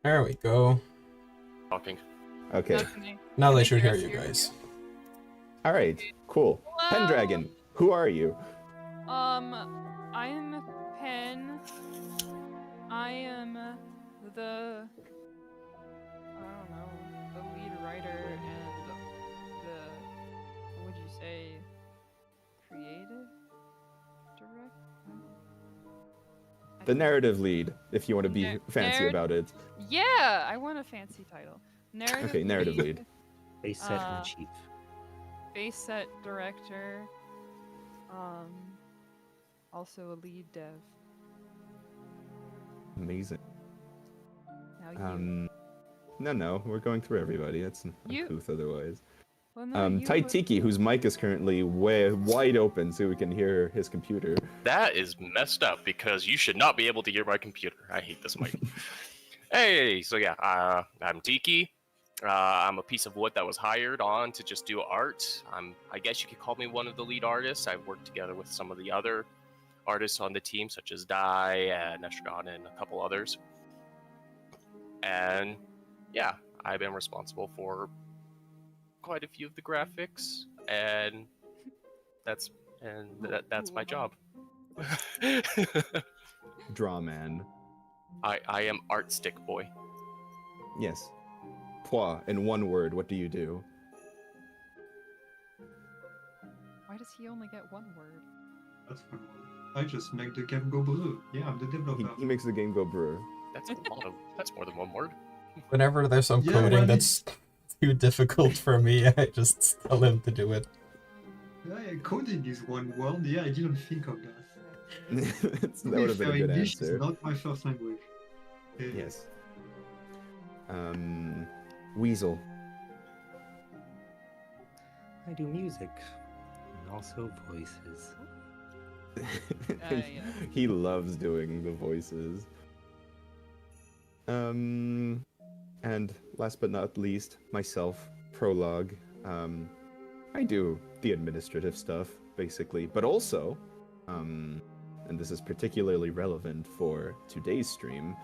There we go. Talking. Okay. Okay. Now Can they you should hear guys you guys. All right. Cool. Hello? Pendragon, who are you? I'm Pen. I am the, I don't know, the lead writer and the, what would you say, creative director? The narrative lead, if you want to be Nar- fancy narr- about it. Yeah, I want a fancy title. Narrative Okay, narrative lead. Face set in chief. Face set director. Also a lead dev. Amazing. Now you. No, we're going through everybody. That's You- uncouth otherwise. Well, no, you Tight would- Tiki, whose mic is currently wide open so we can hear his computer. That is messed up because you should not be able to hear my computer. I hate this mic. Hey, so yeah, I'm Tiki. I'm a piece of wood that was hired on to just do art. I guess you could call me one of the lead artists. I've worked together with some of the other artists on the team, such as D.I.D and Estragon and a couple others. And yeah, I've been responsible for quite a few of the graphics, and that's my job. Draw man. I am art stick boy. Yes. Poi, in one word, what do you do? Why does he only get one word? That's fine. I just make the game go blue. Yeah, I'm the developer. He makes the game go brr. That's that's more than one word. Whenever there's some Yeah, coding well, that's too difficult for me, I just tell him to do it. Yeah, coding is one word. Yeah, I didn't think of that. that To would be have been fair, a good English answer. is not my first language. Yes. Weasel. I do music and also voices. Yeah. He loves doing the voices. And last but not least, myself, Prologue. I do the administrative stuff, basically, but also, and this is particularly relevant for today's stream,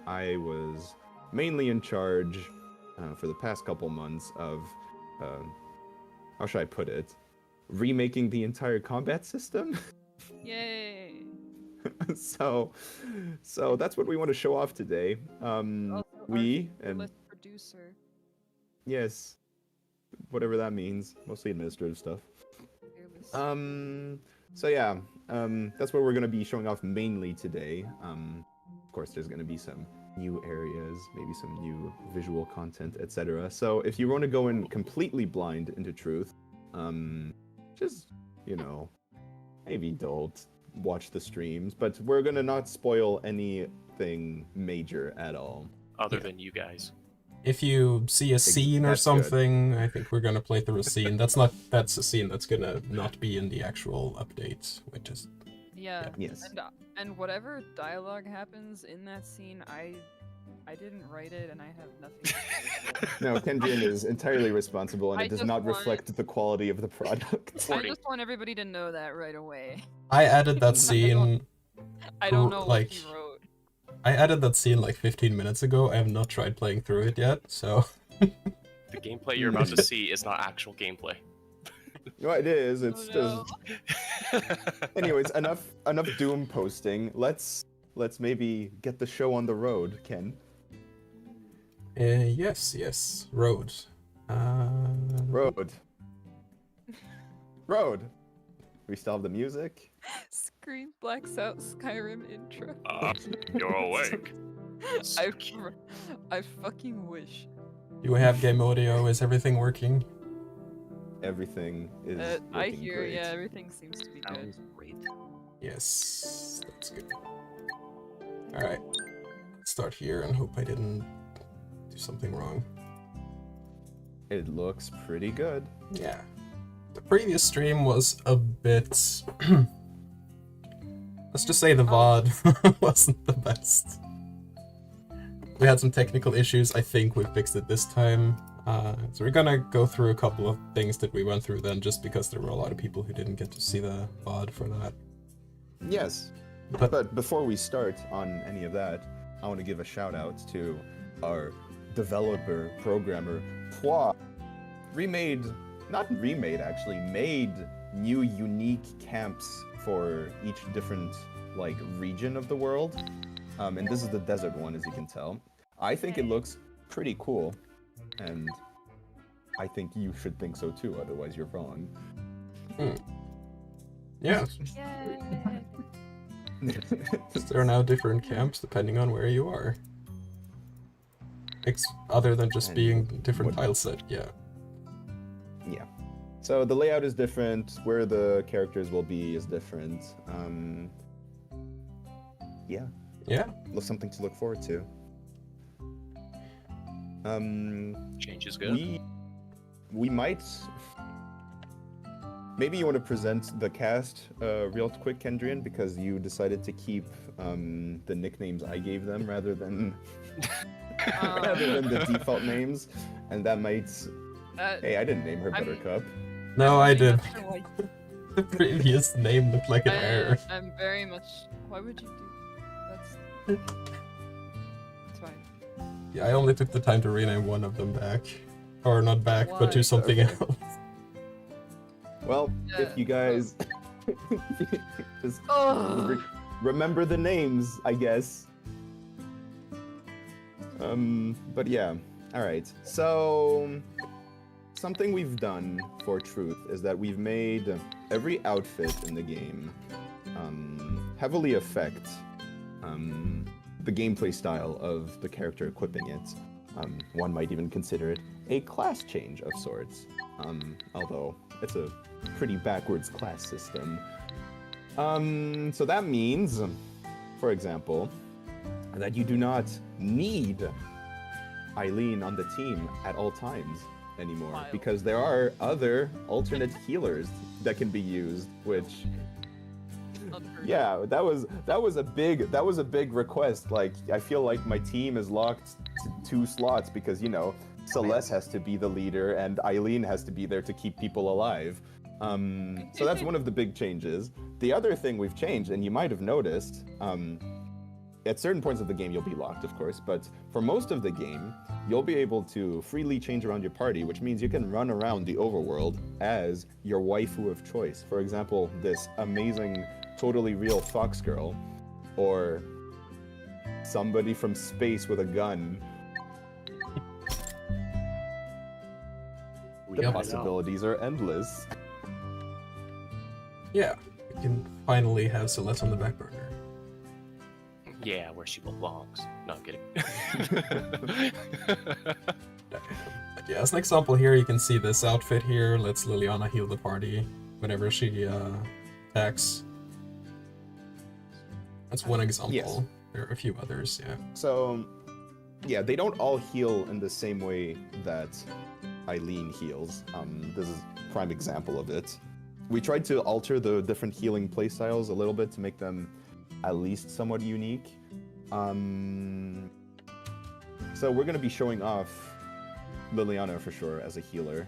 I was mainly in charge for the past couple months of, how should I put it, remaking the entire combat system. Yay! so that's what we want to show off today. Also, We our and fearless producer. yes, whatever that means, mostly administrative stuff. Fearless. So yeah, that's what we're gonna be showing off mainly today. Of course, there's gonna be some new areas, maybe some new visual content, etc. So if you want to go in completely blind into truth, just maybe don't watch the streams, but we're gonna not spoil anything major at all. Other than you guys. If you see a scene or That's good. something, I think we're gonna play through a scene. That's a scene that's gonna not be in the actual update, which is Yeah. Yes. And whatever dialogue happens in that scene, I didn't write it, and I have nothing to do with it. No, Kendrian is entirely responsible, and I it does just not want- reflect the quality of the product. I Reporting. just want everybody to know that right away. I added that scene. I don't know Like- what he wrote. I added that scene like 15 minutes ago. I have not tried playing through it yet, so The gameplay you're about to see is not actual gameplay. No, it is. It's Oh, just. Anyways, enough Doom posting. Let's maybe get the show on the road, Ken. yes, road. Road. Road. We still have the music. Screen blacks out Skyrim intro. You're awake. I fucking wish. Do we have game audio? Is everything working? Everything is I looking hear, great. yeah, everything seems to be good. Sounds great. Yes, that's good. Alright, let's start here and hope I didn't do something wrong. It looks pretty good. Yeah. The previous stream was a bit... Let's just say the VOD wasn't the best. We had some technical issues. I think we fixed it this time. So we're gonna go through a couple of things that we went through then, just because there were a lot of people who didn't get to see the VOD for that. Yes. But But before we start on any of that, I want to give a shout out to our developer, programmer, Pwa. Made new unique camps for each different like region of the world. And this is the desert one, as you can tell. I think it looks pretty cool, and I think you should think so too, otherwise you're wrong. Yeah. There are now different camps depending on where you are. Other than just And being different what- tile set, yeah. Yeah. So the layout is different, where the characters will be is different. Yeah, Yeah. something to look forward to. Change is good. We might. Maybe you want to present the cast real quick, Kendrian, because you decided to keep the nicknames I gave them rather than rather than the default names, and that might. Hey, I didn't name her Buttercup. No, I did. Not sure why- The previous name looked like an error. I'm very much. Why would you do? That's. It's fine. Yeah, I only took the time to rename one of them back. Or not back, but to Why? something Okay. else. Well, if you guys just Oh. remember the names, I guess. But yeah, all right. So something we've done for Truth is that we've made every outfit in the game heavily affect the gameplay style of the character equipping it. One might even consider it a class change of sorts, although it's a pretty backwards class system. So that means, for example, that you do not need Eileen on the team at all times anymore, Wild. because there are other alternate healers that can be used, which Unheard of. yeah, that was a big request. Like, I feel like my team is locked to 2 slots because, you know, Celeste has to be the leader and Eileen has to be there to keep people alive. So that's one of the big changes. The other thing we've changed, and you might have noticed, at certain points of the game you'll be locked, of course, but for most of the game, you'll be able to freely change around your party, which means you can run around the overworld as your waifu of choice. For example, this amazing, totally real fox girl, or somebody from space with a gun. We The got it out. possibilities are endless. Yeah, we can finally have Celeste on the back burner. Yeah, where she belongs. No, I'm kidding. Yeah, as an example here, you can see this outfit here lets Liliana heal the party whenever she attacks. That's one example. Yes. There are a few others, yeah. So, yeah, they don't all heal in the same way that Eileen heals. This is a prime example of it. We tried to alter the different healing playstyles a little bit to make them at least somewhat unique. So we're going to be showing off Liliana for sure as a healer.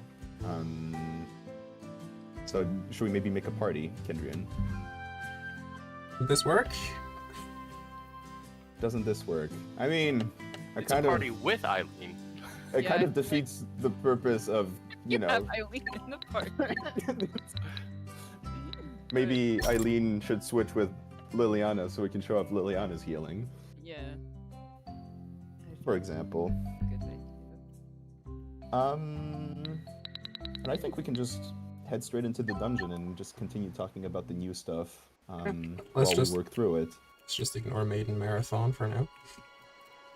So should we maybe make a party, Kendrian? Would this work? Doesn't this work? I mean, It's a party with Eileen. it Yeah, kind of I think- defeats the purpose of, you know, have Eileen in the party. maybe Eileen should switch with Liliana so we can show off Liliana's healing, Yeah. for example. Good idea. And I think we can just head straight into the dungeon and just continue talking about the new stuff while just- we work through it. Let's just ignore Maiden Marathon for now.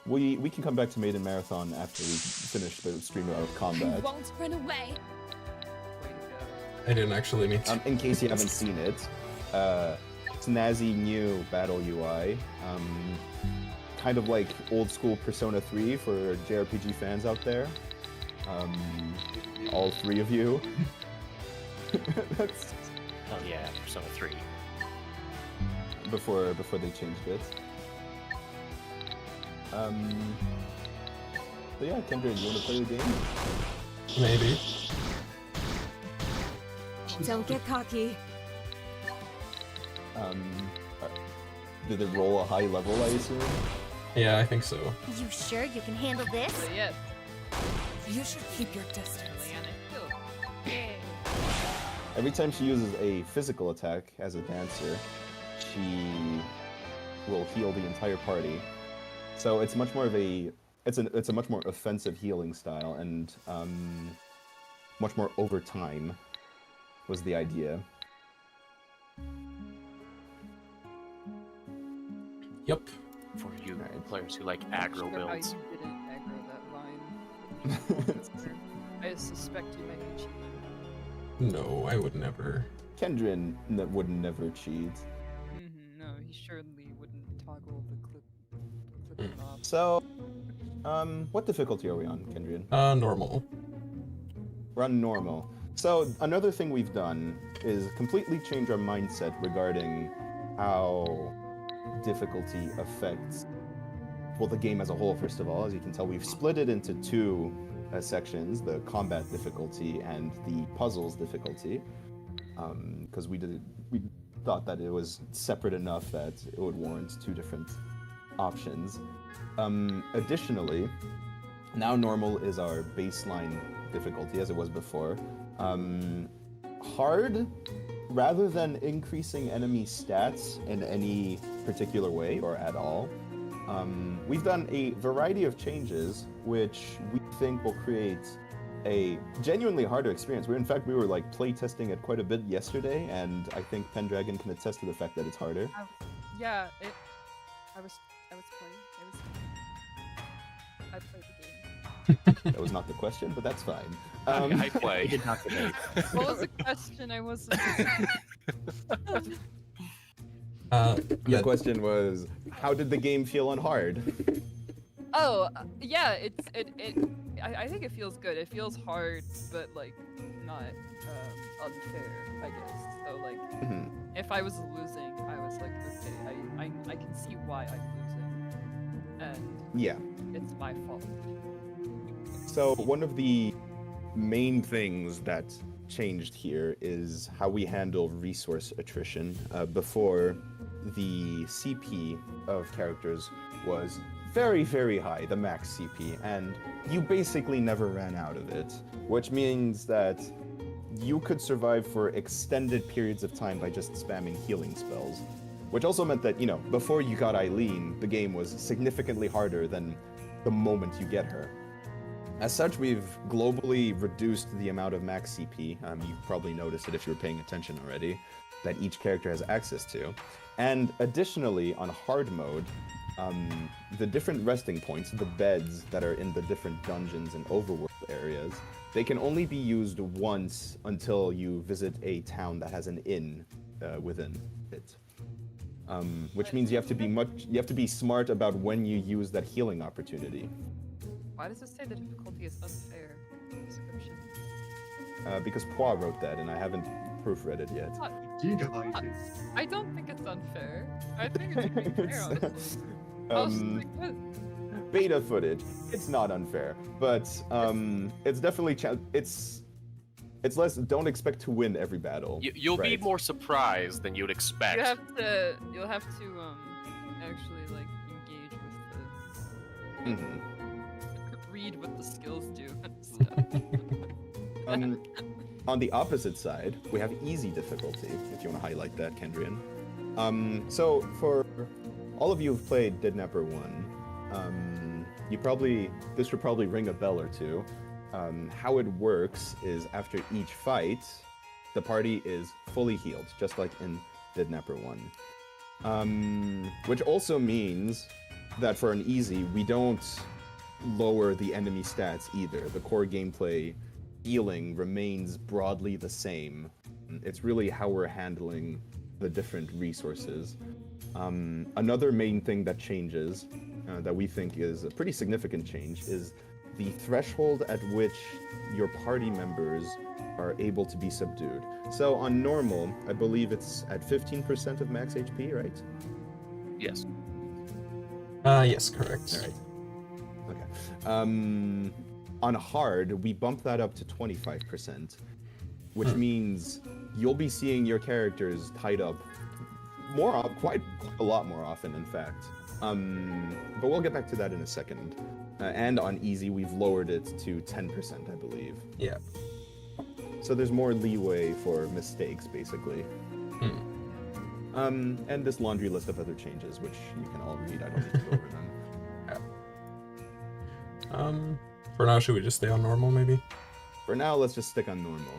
We can come back to Maiden Marathon after we finish the stream of I combat. won't run away. Way to go. I didn't actually mean to. In case you haven't seen it, snazzy new battle UI, kind of like old school Persona 3 for JRPG fans out there. All 3 of you. That's Hell yeah, Persona 3. before they changed it. So yeah, Kendra, you want to play the game? Maybe. Don't get cocky. Did it roll a high level, I assume? Yeah, I think so. You sure you can handle this? But yeah, You should keep your distance. Leanna killed. Yay. Every time she uses a physical attack as a dancer, she will heal the entire party. So it's much more of a it's a much more offensive healing style, and much more over time was the idea. Yep. For you Alright. players who like Not aggro sure how builds. you didn't aggro that line. I suspect you might be cheating. No, I would never. Kendrian would never cheat. No, he surely wouldn't toggle the clip off. So, what difficulty are we on, Kendrian? Normal. We're on normal. So another thing we've done is completely change our mindset regarding how difficulty affects, well, the game as a whole. First of all, as you can tell, we've split it into two sections: the combat difficulty and the puzzles difficulty. Because we thought that it was separate enough that it would warrant two different options. Additionally, now normal is our baseline difficulty, as it was before. Hard, rather than increasing enemy stats in any particular way or at all, we've done a variety of changes which we think will create a genuinely harder experience. In fact, we were like playtesting it quite a bit yesterday, and I think Pendragon can attest to the fact that it's harder. Yeah, I was playing. I played the game. That was not the question, but that's fine. I I play. did not debate. What was the question? I wasn't. Your Yeah, question was, how did the game feel on hard? Oh, yeah. I think it feels good. It feels hard, but like not unfair, I guess. So like, Mhm. if I was losing, I was like, okay, I can see why I'm losing, and Yeah. it's my fault. So one of the main things that changed here is how we handle resource attrition. Before, the CP of characters was very, very high, the max CP, and you basically never ran out of it, which means that you could survive for extended periods of time by just spamming healing spells. Which also meant that, before you got Eileen, the game was significantly harder than the moment you get her. As such, we've globally reduced the amount of max CP, you've probably noticed it if you were paying attention already, that each character has access to. And additionally, on hard mode, the different resting points, the beds that are in the different dungeons and overworld areas, they can only be used once until you visit a town that has an inn within it. Which means you have to be smart about when you use that healing opportunity. Why does it say the difficulty is unfair? Description. Because Poir wrote that, and I haven't proofread it yet. D.I.D. I don't think it's unfair. I think it's pretty fair, honestly. I was just like, what? Beta footage, it's not unfair, but it's definitely it's less. Don't expect to win every battle. You'll be right? more surprised than you'd expect. You'll have to actually like engage with the Mhm. read what the skills do and stuff. On the opposite side, we have easy difficulty, if you want to highlight that, Kendrian. So for all of you who've played Didnapper 1, this should probably ring a bell or two. How it works is after each fight, the party is fully healed, just like in Didnapper 1. Which also means that for an easy, we don't lower the enemy stats either. The core gameplay healing remains broadly the same. It's really how we're handling the different resources. Another main thing that changes, that we think is a pretty significant change, is the threshold at which your party members are able to be subdued. So on normal, I believe it's at 15% of max HP, right? Yes. Yes, correct. All right. Okay. On hard, we bump that up to 25%, which means you'll be seeing your characters tied up quite a lot more often, in fact. But we'll get back to that in a second. And on easy, we've lowered it to 10%, I believe. Yeah. So there's more leeway for mistakes, basically. And this laundry list of other changes, which you can all read. I don't need to go over them. For now, should we just stay on normal, maybe? For now, let's just stick on normal.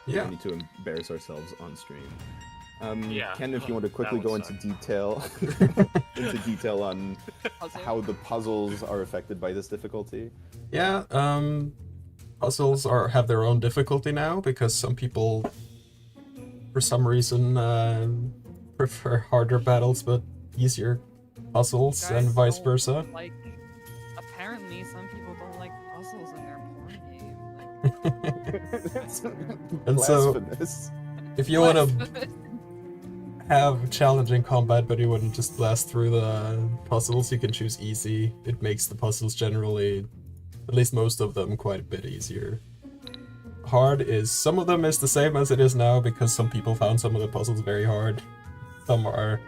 We Yeah. don't need to embarrass ourselves on stream. Yeah, Ken, if you want to that quickly would go into suck. detail, on Puzzle. how the puzzles are affected by this difficulty. Yeah, puzzles have their own difficulty now because some people, for some reason, prefer harder battles but easier puzzles, Guys and vice don't versa. Like, apparently, some people don't like puzzles in their porn game. And so, Blasphemous. if you want to have challenging combat but you wouldn't just blast through the puzzles, you can choose easy. It makes the puzzles generally, at least most of them, quite a bit easier. Hard is, some of them is the same as it is now because some people found some of the puzzles very hard. Some are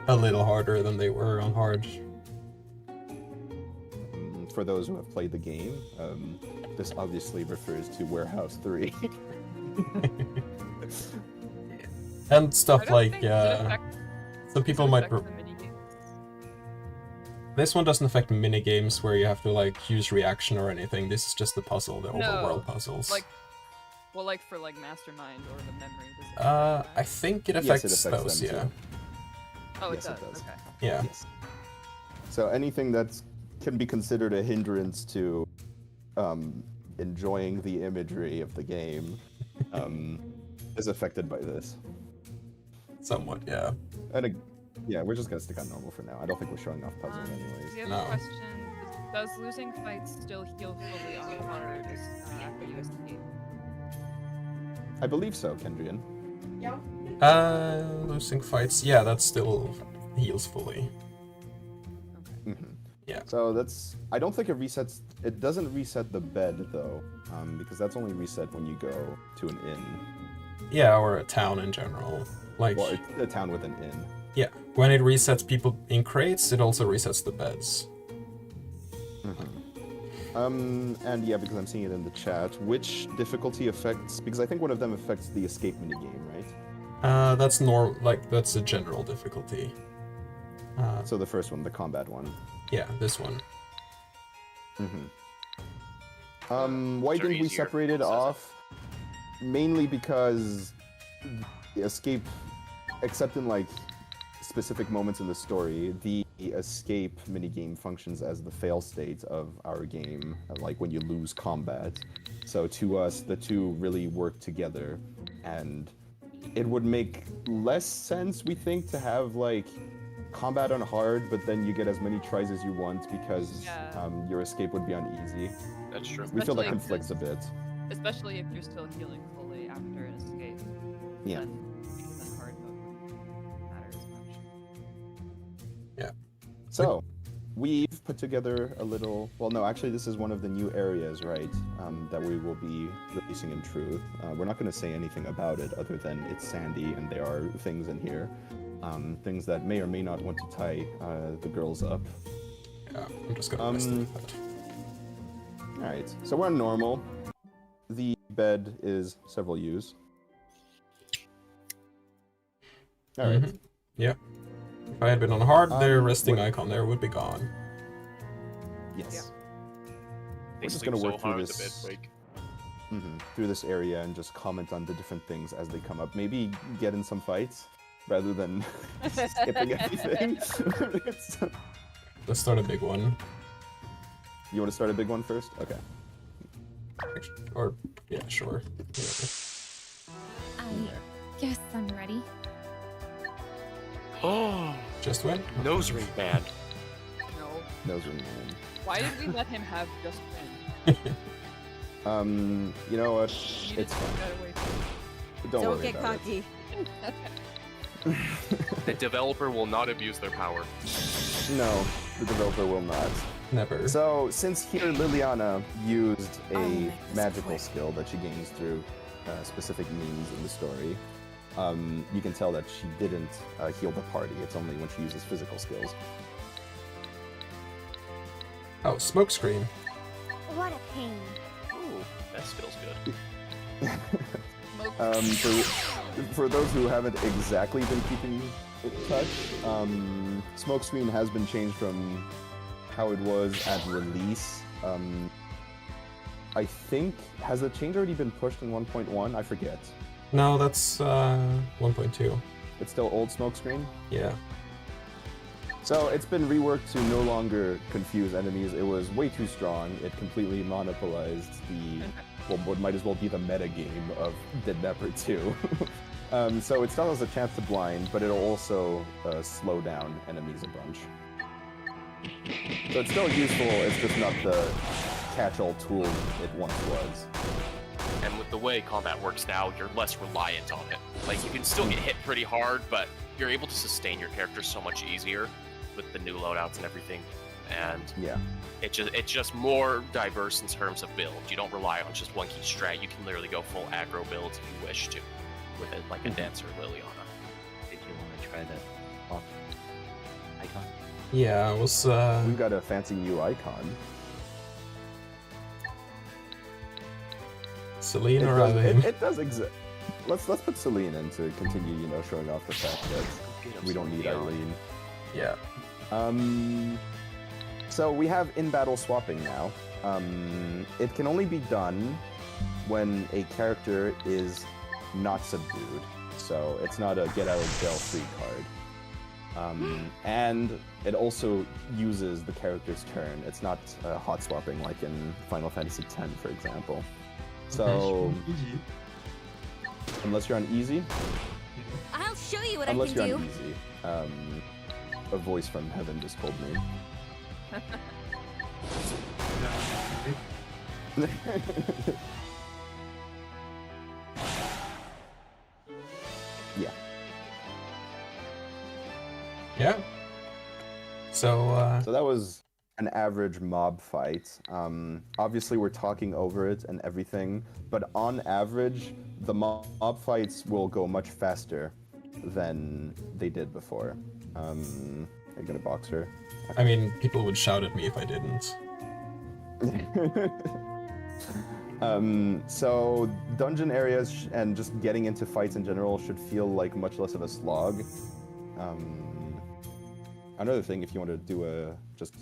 a little harder than they were on hard. For those who have played the game, this obviously refers to Warehouse 3. And I stuff don't like, think it affects- some people does it might... affect the minigames? This one doesn't affect minigames where you have to like use reaction or anything. This is just the puzzle, the No, overworld puzzles. Like, well, like for like Mastermind or the memory. Does it affect I that? think it Yes, affects, it affects those, them yeah. too. Oh, Yes, it it does. does. Okay. Yeah. Yes. So anything that can be considered a hindrance to enjoying the imagery of the game is affected by this. Somewhat, yeah. And yeah, we're just gonna stick on normal for now. I don't think we're showing off puzzles anyways. We have No. a question. Does losing fights still heal fully on hard after you escape? I believe so, Kendrian. Losing fights, yeah, that still heals fully. Okay. Yeah. So that's. I don't think it resets. It doesn't reset the bed though, because that's only reset when you go to an inn. Yeah, or a town in general. Like, Well, it's a town with an inn. yeah, when it resets people in crates, it also resets the beds. And yeah, because I'm seeing it in the chat, which difficulty affects? Because I think one of them affects the escape minigame, right? That's a general difficulty. So the first one, the combat one. Yeah, this one. Why Sure, didn't we easier. separate it Says it. off? Mainly because the escape, except in like specific moments in the story, the escape minigame functions as the fail state of our game, like when you lose combat. So to us, the two really work together, and it would make less sense, we think, to have like combat on hard, but then you get as many tries as you want because Yeah. your escape would be on easy. That's true. We feel that Especially conflicts a bit. Especially if you're still healing fully after an escape. Yeah. Then hard mode wouldn't matter as much. So, we've put together a little. Well, no, actually, this is one of the new areas, right? That we will be releasing in Truth. We're not going to say anything about it other than it's sandy and there are things in here. Things that may or may not want to tie the girls up. Yeah, I'm just gonna mess with that. Alright, so we're on normal. The bed is several U's. Alright. Mhm. Yeah. If I had been on hard, their resting icon there would be gone. Yes. They We're just sleep gonna so work through hard this. the bed wake. Through this area and just comment on the different things as they come up. Maybe get in some fights rather than skipping everything. Let's start a big one. You want to start a big one first? Okay. Or, yeah, sure. I guess I'm ready. Oh, Just win? nose ring band. No. Nose ring man. Why did we let him have just win? You know what? You It's didn't fine. take that away from me. Don't Don't worry get about cocky. The developer will not abuse their power. it. No, the developer will not. Never. So, since here Liliana used I'll a make this magical quick. skill that she gains through specific means in the story, you can tell that she didn't heal the party. It's only when she uses physical skills. Oh, smokescreen. What a pain. Ooh, that feels good. For those who haven't exactly been keeping in touch, smokescreen has been changed from how it was at release. I think, has the change already been pushed in 1.1? I forget. No, that's 1.2. It's still old smokescreen? Yeah. So it's been reworked to no longer confuse enemies. It was way too strong. It completely monopolized the, well, what might as well be the meta game of Didnapper 2. So it still has a chance to blind, but it'll also slow down enemies a bunch. So it's still useful, it's just not the catch-all tool it once was. And with the way combat works now, you're less reliant on it. Like, you can still get hit pretty hard, but you're able to sustain your character so much easier with the new loadouts and everything. And Yeah. it's just more diverse in terms of build. You don't rely on just one key strat. You can literally go full aggro builds if you wish to, with it like a Dancer Liliana. Did you want to try that off icon? Yeah, it was, We've got a fancy new icon. Celine It or does, Elaine? it does exist. Let's put Celine in to continue, you know, showing off the fact that we don't need Eileen. Yeah. So we have in-battle swapping now. It can only be done when a character is not subdued. So it's not a get-out-of-jail-free card. And it also uses the character's turn. It's not hot swapping like in Final Fantasy X, for example. So, Easy. unless you're on easy, I'll show you what unless I you're can on do. easy, a voice from heaven just told me. Yeah. Yeah. So, So that was an average mob fight. Obviously, we're talking over it and everything, but on average, the mob fights will go much faster than they did before. Are you gonna box her? I mean, people would shout at me if I didn't. So dungeon areas and just getting into fights in general should feel like much less of a slog. Another thing, if you want to do just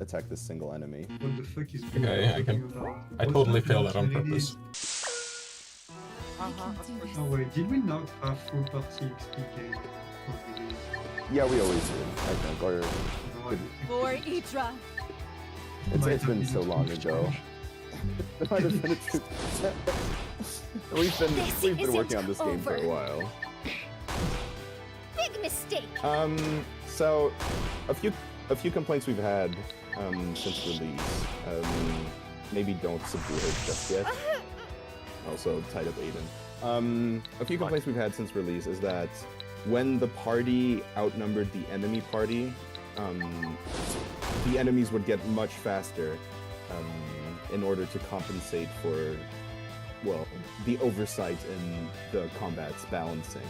attack this single enemy. What the fuck is Okay, I can. I totally failed that on purpose. Oh wait, did we not have full party XP game? Yeah, we always do, I think. Or For Idra. it's been so long ago. It might have been we've been working on this game for a while. Big mistake. So a few complaints we've had since release. Maybe don't subdue her just yet. Also tied up Aiden. A few complaints we've had since release is that when the party outnumbered the enemy party, the enemies would get much faster in order to compensate for, well, the oversight in the combat's balancing.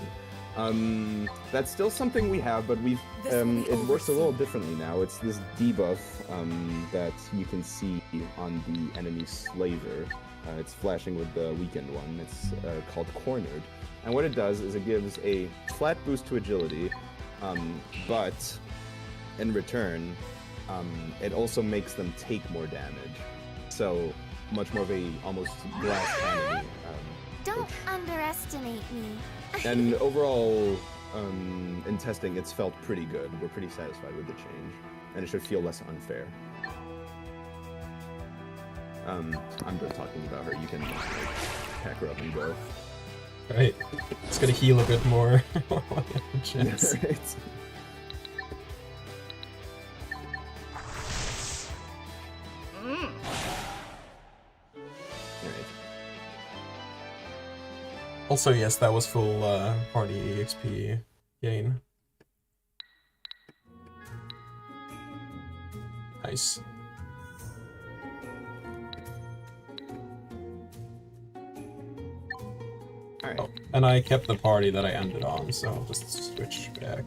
That's still something we have, but we've it works a little differently now. It's this debuff that you can see on the enemy slaver. It's flashing with the weakened one. It's called Cornered. And what it does is it gives a flat boost to agility, but in return, it also makes them take more damage. So much more of a almost glass cannon. Don't underestimate me. And overall, in testing, it's felt pretty good. We're pretty satisfied with the change, and it should feel less unfair. I'm done talking about her. You can pack her up and go. Right. It's gonna heal a bit more. Chance. Right. Alright. Also, yes, that was full party XP gain. Nice. Alright. Oh, and I kept the party that I ended on, so I'll just switch back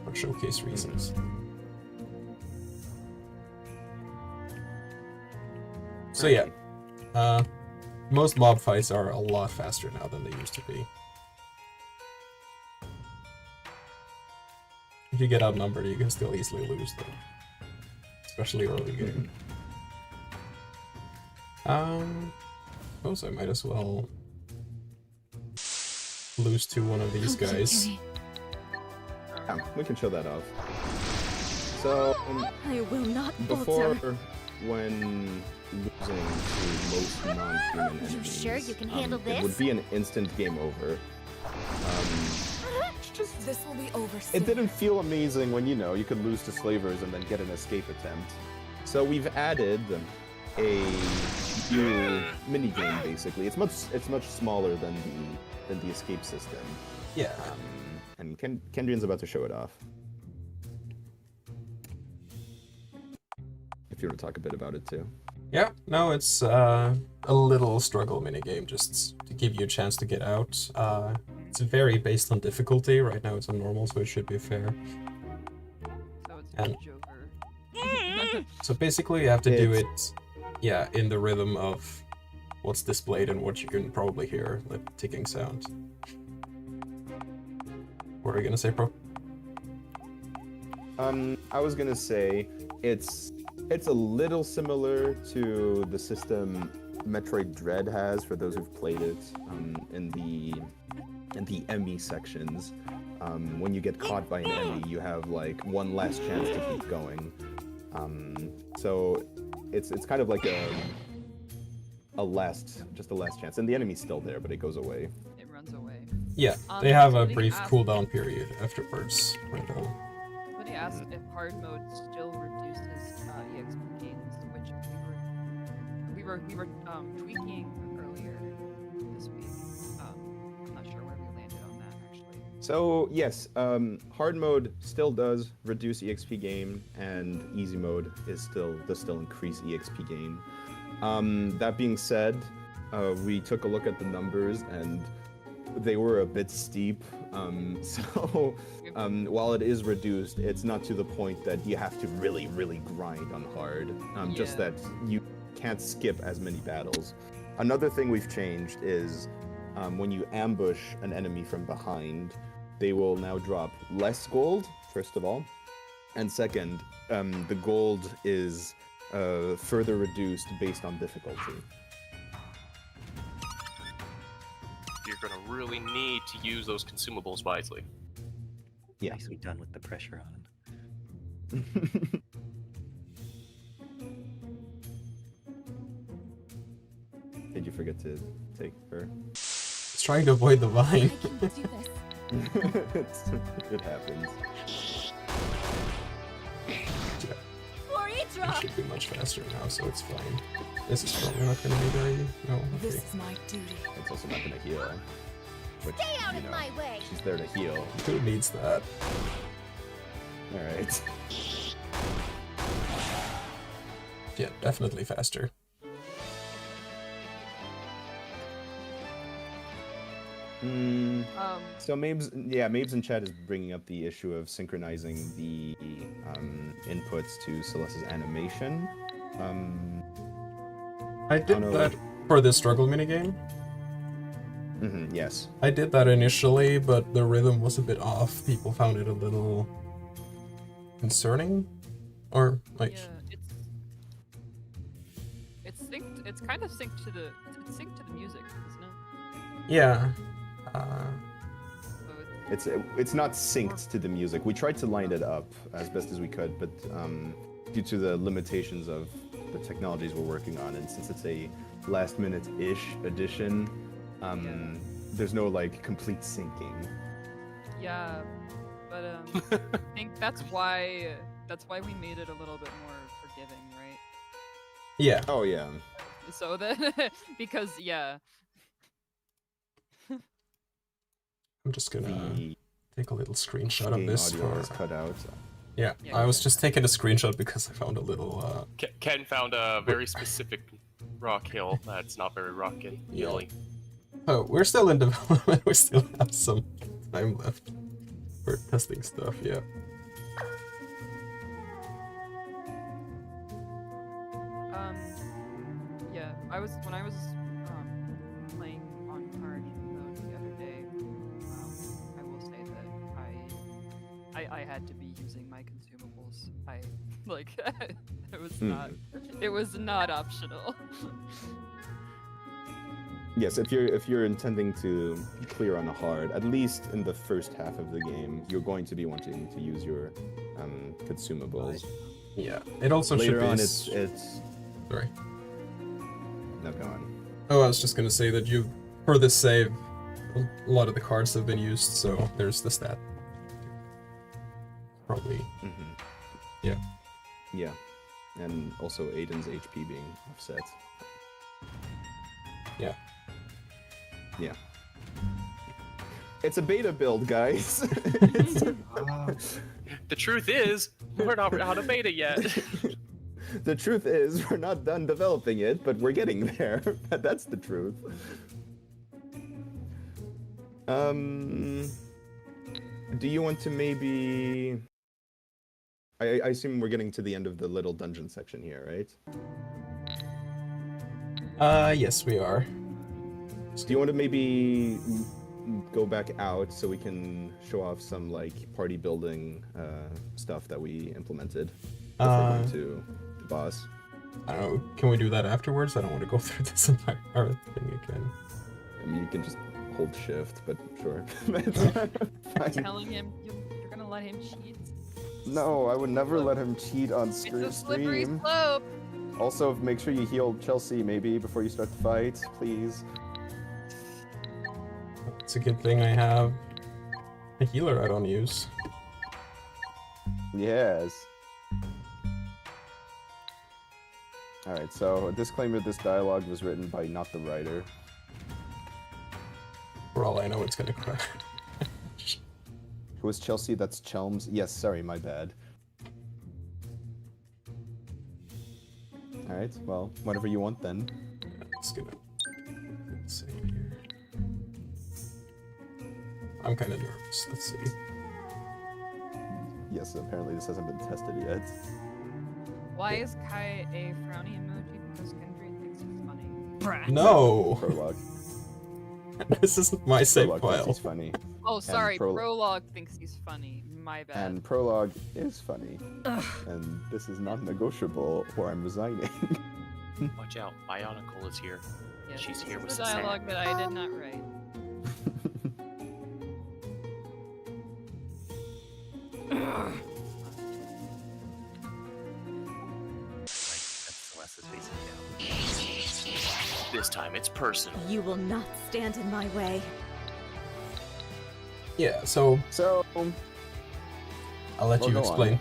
for showcase reasons. So yeah, most mob fights are a lot faster now than they used to be. If you get outnumbered, you can still easily lose them, especially early game. Suppose I might as well lose to one of these guys. Yeah, we can show that off. So, I will not before, falter. when losing to most non-human enemies, sure you can handle it this? would be an instant game over. This will be over soon. It didn't feel amazing when, you know, you could lose to slavers and then get an escape attempt. So we've added a new minigame, basically. It's much smaller than the escape system. Yeah. And Kendrian's about to show it off. If you want to talk a bit about it too. Yeah, no, it's a little struggle minigame just to give you a chance to get out. It's very based on difficulty. Right now it's on normal, so it should be fair. So it's And- Joker. So basically you have to do it, yeah, in the rhythm of what's displayed and what you can probably hear, the ticking sound. What are you gonna say, Pro? I was gonna say it's a little similar to the system Metroid Dread has, for those who've played it, in the Emmy sections. When you get caught by an Emmy, you have like one last chance to keep going. So it's kind of like a last chance, and the enemy's still there, but it goes away. It runs away. Yeah, they have a somebody brief asked- cooldown period afterwards. Somebody asked if hard mode still reduced his EXP gains, which we were tweaking earlier this week. I'm not sure where we landed on that actually. So yes, hard mode still does reduce EXP gain, and easy mode does still increase EXP gain. That being said, we took a look at the numbers and they were a bit steep. So while it is reduced, it's not to the point that you have to really grind on hard. Just Yeah. that you can't skip as many battles. Another thing we've changed is when you ambush an enemy from behind, they will now drop less gold, first of all. And second, the gold is further reduced based on difficulty. You're gonna really need to use those consumables wisely. Yeah. Nicely done with the pressure on. Did you forget to take her? It's trying to avoid the vine. I can do this. It happens. For It Idra! should be much faster now, so it's fine. This is probably not gonna be very... No, This okay. is my duty. It's also not gonna heal. Which, Stay out you of know, my way. she's there to heal. Who needs that? Alright. Yeah, definitely faster. So Mabes in chat is bringing up the issue of synchronizing the inputs to Celeste's animation. I did no. that for this struggle minigame. Yes. I did that initially, but the rhythm was a bit off. People found it a little concerning, or like Yeah, it's synced. It's kind of synced to the music, isn't it? yeah. So It's not synced to the music. We tried to line it up as best as we could, but due to the limitations of the technologies we're working on, and since it's a last-minute-ish edition, there's no like complete syncing. yeah, but I think that's why we made it a little bit more forgiving, right? Yeah. Oh yeah. So that because yeah. I'm just gonna The take a little screenshot of game this audio for... is cut out. Yeah, Yeah, I was yeah. just taking a screenshot because I found a little... Ken found a very specific rock hill that's not very rock hilly. Oh, we're still in development. We still have some time left for testing stuff. Yeah. Yeah, when I was playing on hard mode the other day. I will say that I had to be using my consumables. I like it was not optional. Yes, if you're intending to clear on a hard, at least in the first half of the game, you're going to be wanting to use your consumables. Yeah. It also Later should be. on, it's. Sorry. No, go on. Oh, I was just gonna say that for this save, a lot of the cards have been used, so there's the stat. Probably. Mm-hmm. Yeah. Yeah, and also Aiden's HP being offset. Yeah. Yeah. It's a beta build, guys. The truth is, we're not out of beta yet. The truth is, we're not done developing it, but we're getting there. That's the truth. Do you want to maybe... I assume we're getting to the end of the little dungeon section here, right? Yes, we are. Do you want to maybe go back out so we can show off some, like, party building stuff that we implemented before going to the boss? I don't know, can we do that afterwards? I don't want to go through this entire thing again. I mean, you can just hold shift, but sure. I'm telling him you're gonna let him cheat. No, I would never let him cheat on It's a slippery stream. slope. Also, make sure you heal Chelsea, maybe, before you start the fight, please. It's a good thing I have a healer I don't use. Yes. Alright, so a disclaimer, this dialogue was written by not the writer. For all I know, it's gonna crash. Who is Chelsea? That's Chelms. Yes, sorry, my bad. Alright, well, whatever you want then. Let's see here. I'm kind of nervous. Let's see. Yes, apparently this hasn't been tested yet. Why is Kai a frowny emoji? Because Kendrick thinks he's funny. No! Prologue. This isn't my save Prologue thinks file. he's funny. Oh, sorry. Prologue. Prologue thinks he's funny. My bad. And Prologue is funny. And this is not negotiable, or I'm resigning. Watch out, Bionicle is here. Yes, She's this here is with the Suzanne. dialogue that I did not write. That's Celeste's facing down. This time it's personal. You will not stand in my way. Yeah, so So, I'll let Well, you go on. explain.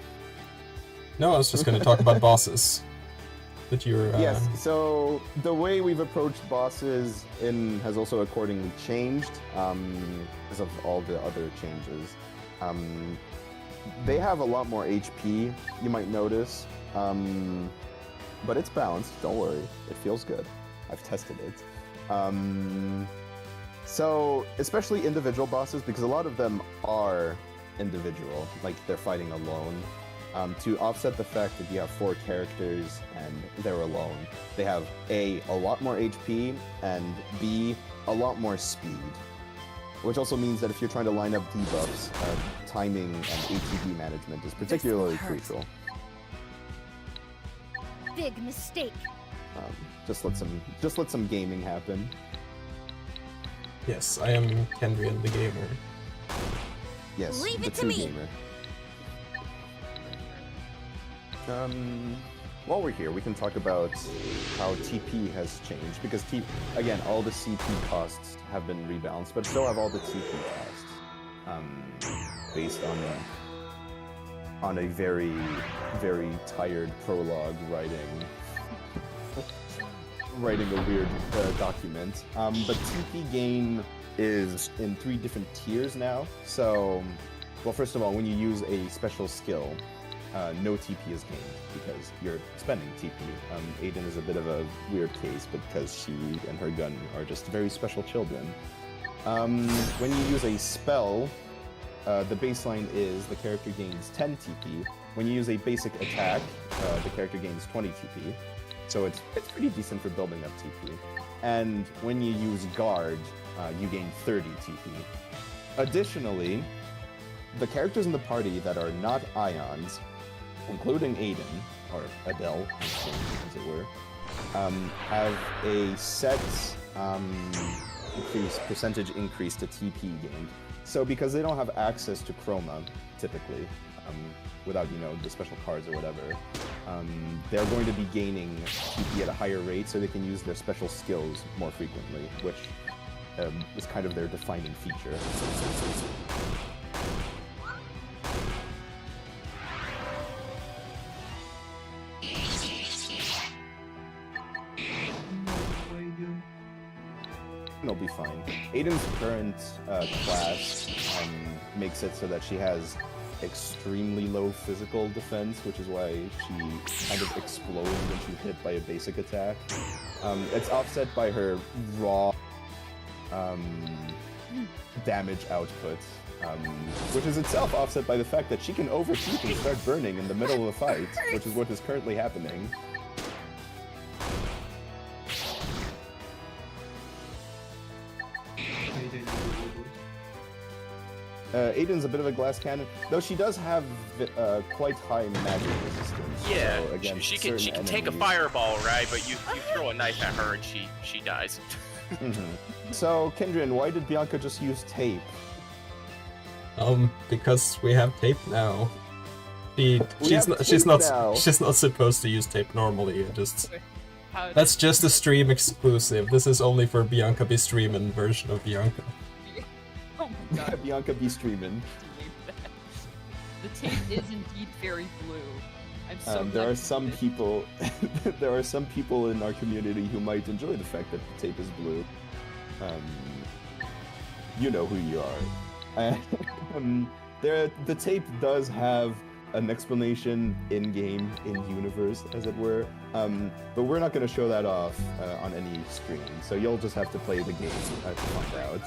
No, I was just gonna talk about bosses. That you're, yes, so the way we've approached bosses has also accordingly changed because of all the other changes. They have a lot more HP, you might notice, but it's balanced, don't worry, it feels good. I've tested it. So, especially individual bosses, because a lot of them are individual, like they're fighting alone. To offset the fact that you have 4 characters and they're alone, they have A, a lot more HP, and B, a lot more speed. Which also means that if you're trying to line up debuffs, timing and ATB management is particularly crucial. Big mistake. Just let some gaming happen. yes, I am Kendrian the gamer. Yes, Leave the it to true me. gamer. While we're here, we can talk about how TP has changed, because again, all the CP costs have been rebalanced, but still have all the TP costs, based on a very, very tired prologue writing a weird document. But TP gain is in 3 different tiers now. So, well, first of all, when you use a special skill, no TP is gained because you're spending TP. Aiden is a bit of a weird case because she and her gun are just very special children. When you use a spell, the baseline is the character gains 10 TP. When you use a basic attack, the character gains 20 TP. So it's pretty decent for building up TP. And when you use guard, you gain 30 TP. Additionally, the characters in the party that are not Ions, including Aiden, or Adele, as it were, have a set percentage increase to TP gained. So because they don't have access to Chroma, typically, without, the special cards or whatever, they're going to be gaining TP at a higher rate so they can use their special skills more frequently, which is kind of their defining feature. It'll be fine. Aiden's current class makes it so that she has extremely low physical defense, which is why she kind of explodes when she's hit by a basic attack. It's offset by her raw damage output, which is itself offset by the fact that she can overheat and start burning in the middle of a fight, which is what is currently happening. Aiden's a bit of a glass cannon, though she does have quite high magic resistance. Yeah, so against she can certain take a enemies. fireball, right? But you throw a knife at her and she dies. So, Kendrian, why did Bianca just use tape? Because we have tape now. She's not supposed to use tape normally. That's just a stream exclusive. This is only for Bianca be streaming version of Bianca. Oh my god. Bianca be streaming. The tape is indeed very blue. I'm so There are some people in our community who might enjoy the fact that the tape is blue. You know who you are. The tape does have an explanation in-game, in-universe, as it were. But we're not going to show that off on any stream, so you'll just have to play the game to find out.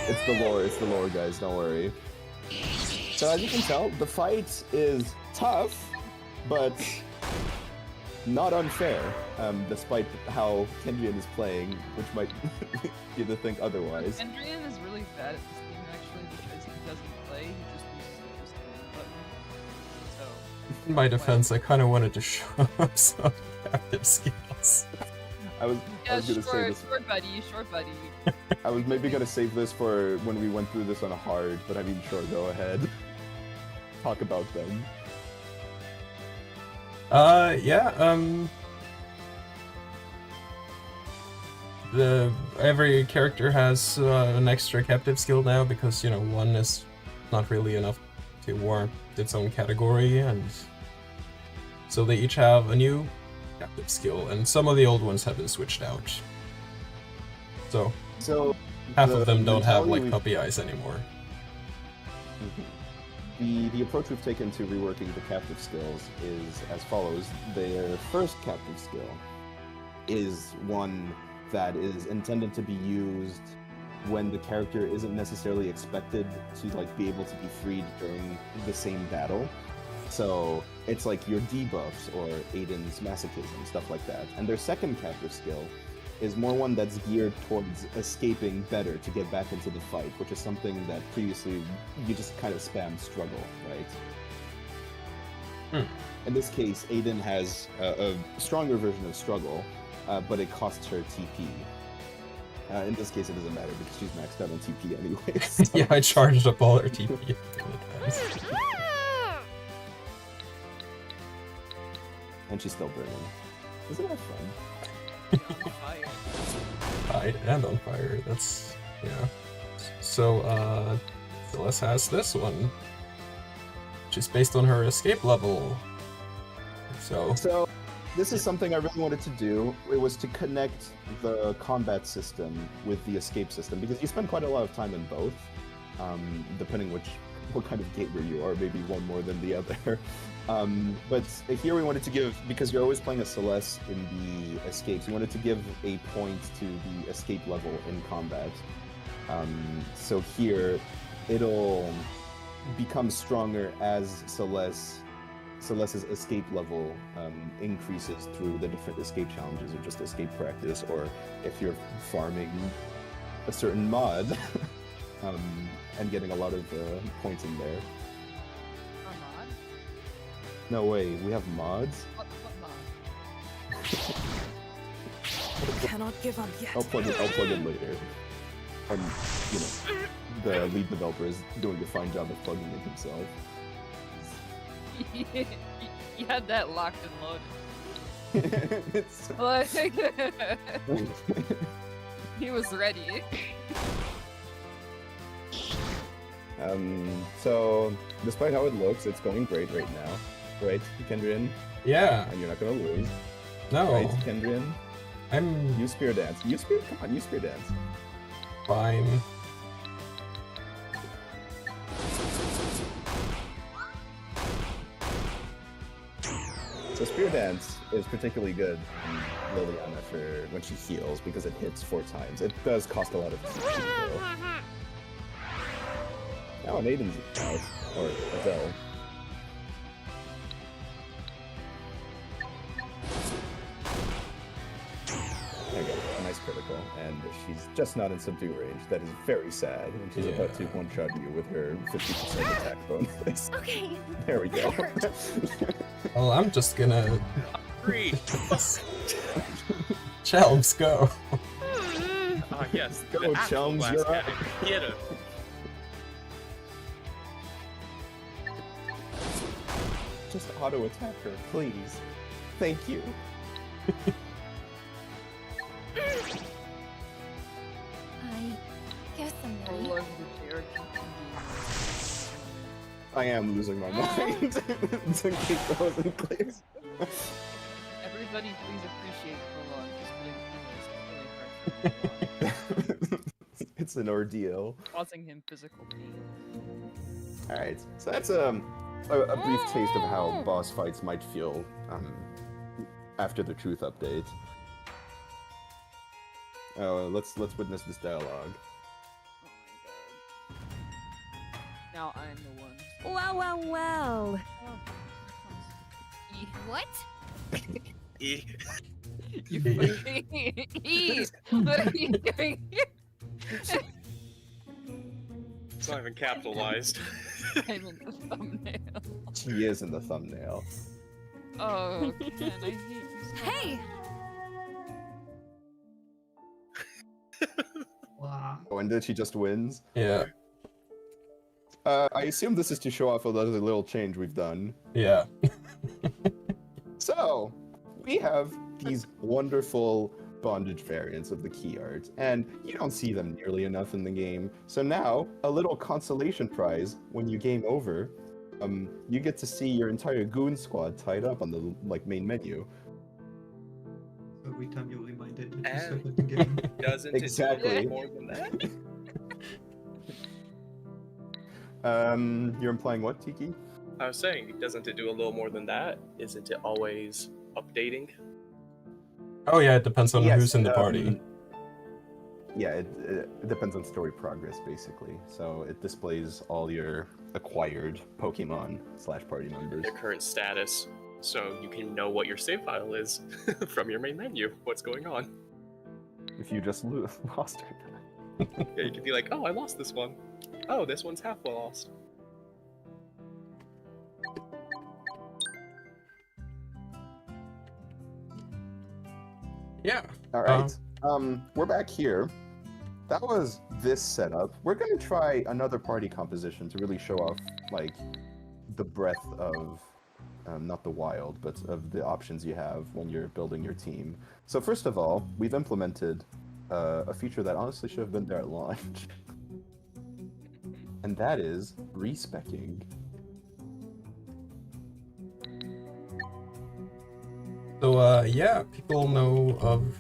It's the lore, guys, don't worry. So as you can tell, the fight is tough, but not unfair, despite how Kendrian is playing, which might you to think otherwise. Kendrian is really bad at this game, actually, because he doesn't play, he just uses the command button. So... In my defense, I kind of wanted to show up some captive skills. I was gonna say this. Short buddy. I was maybe gonna save this for when we went through this on a hard, but I mean, sure, go ahead. Talk about them. Every character has an extra captive skill now because, one is not really enough to warrant its own category, and so they each have a new captive skill, and some of the old ones have been switched out. So half of them don't have puppy eyes anymore. The approach we've taken to reworking the captive skills is as follows. Their first captive skill is one that is intended to be used when the character isn't necessarily expected to be able to be freed during the same battle. So it's like your debuffs or Aiden's masochism, stuff like that. And their second captive skill is more one that's geared towards escaping better to get back into the fight, which is something that previously you just kind of spam struggle, right? In this case, Aiden has a stronger version of struggle, but it costs her TP. In this case, it doesn't matter because she's maxed out on TP anyway. So. Yeah, I charged up all her TP. And she's still burning. Isn't that fun? On fire. Died and on fire. That's So Celeste has this one, which is based on her escape level. So this is something I really wanted to do. It was to connect the combat system with the escape system because you spend quite a lot of time in both, depending which what kind of gamer you are, maybe one more than the other. But here we wanted to give, because you're always playing a Celeste in the escapes, we wanted to give a point to the escape level in combat. So here, it'll become stronger as Celeste's escape level increases through the different escape challenges or just escape practice, or if you're farming a certain mod and getting a lot of points in there. Or mod? No way, we have mods? What mod? I cannot give up yet. I'll plug it later. And, you know, the lead developer is doing a fine job of plugging it himself. You had that locked and loaded. It's... Like, he was ready. So, despite how it looks, it's going great right now. Right, Kendrian? Yeah. And you're not gonna lose. No. Right, Kendrian? I'm You spear dance. Come on, you spear dance. fine. So spear dance is particularly good in Liliana for when she heals because it hits 4 times. It does cost a lot of TP though. Now an Aiden's out, or Adele. There you go, a nice critical, and she's just not in subdue range. That is very sad, and she's about to one-shot you with her 50% attack bonus. Okay. There we go. Well, I'm just gonna... Free. Chelms, go! Ah, yes. Go, the actual chums, glass you're up. cannon. Get him. Just auto-attack her, please. Thank you. I guess I'm Oh, ready. Lord, the Jared continues. I am losing my mind. To keep those in clear. Everybody, please appreciate Prolong. He's doing this really hard. It's an ordeal. Causing him physical pain. Alright, so that's a brief taste of how boss fights might feel after the truth update. Let's witness this dialogue. Oh my god. Now I'm the one. Well, well, well. Oh, here What? E. You fucking E! What are you doing here? It's not even capitalized. I'm in the thumbnail. She is in the thumbnail. Oh, man, I hate you so Hey! Wow. Oh, and then she just wins. Yeah, I assume this is to show off another little change we've done. yeah. So, we have these wonderful bondage variants of the key art, and you don't see them nearly enough in the game. So now, a little consolation prize when you game over, you get to see your entire goon squad tied up on the main menu. Every time you're reminded that you And- suck at the game. Doesn't Exactly. it do more than that? You're implying what, Tiki? I was saying, doesn't it do a little more than that? Isn't it always updating? Oh yeah, it depends on Yes, who's in the party. Yeah, it depends on story progress, basically. So it displays all your acquired Pokemon / party members. Your current status, so you can know what your save file is from your main menu. What's going on? If you just lost her. Yeah, you could be like, oh, I lost this one. Oh, this one's half lost. Yeah. All right. We're back here. That was this setup. We're gonna try another party composition to really show off the breadth of not the wild, but of the options you have when you're building your team. So first of all, we've implemented a feature that honestly should have been there at launch, and that is respecking. So yeah, people know of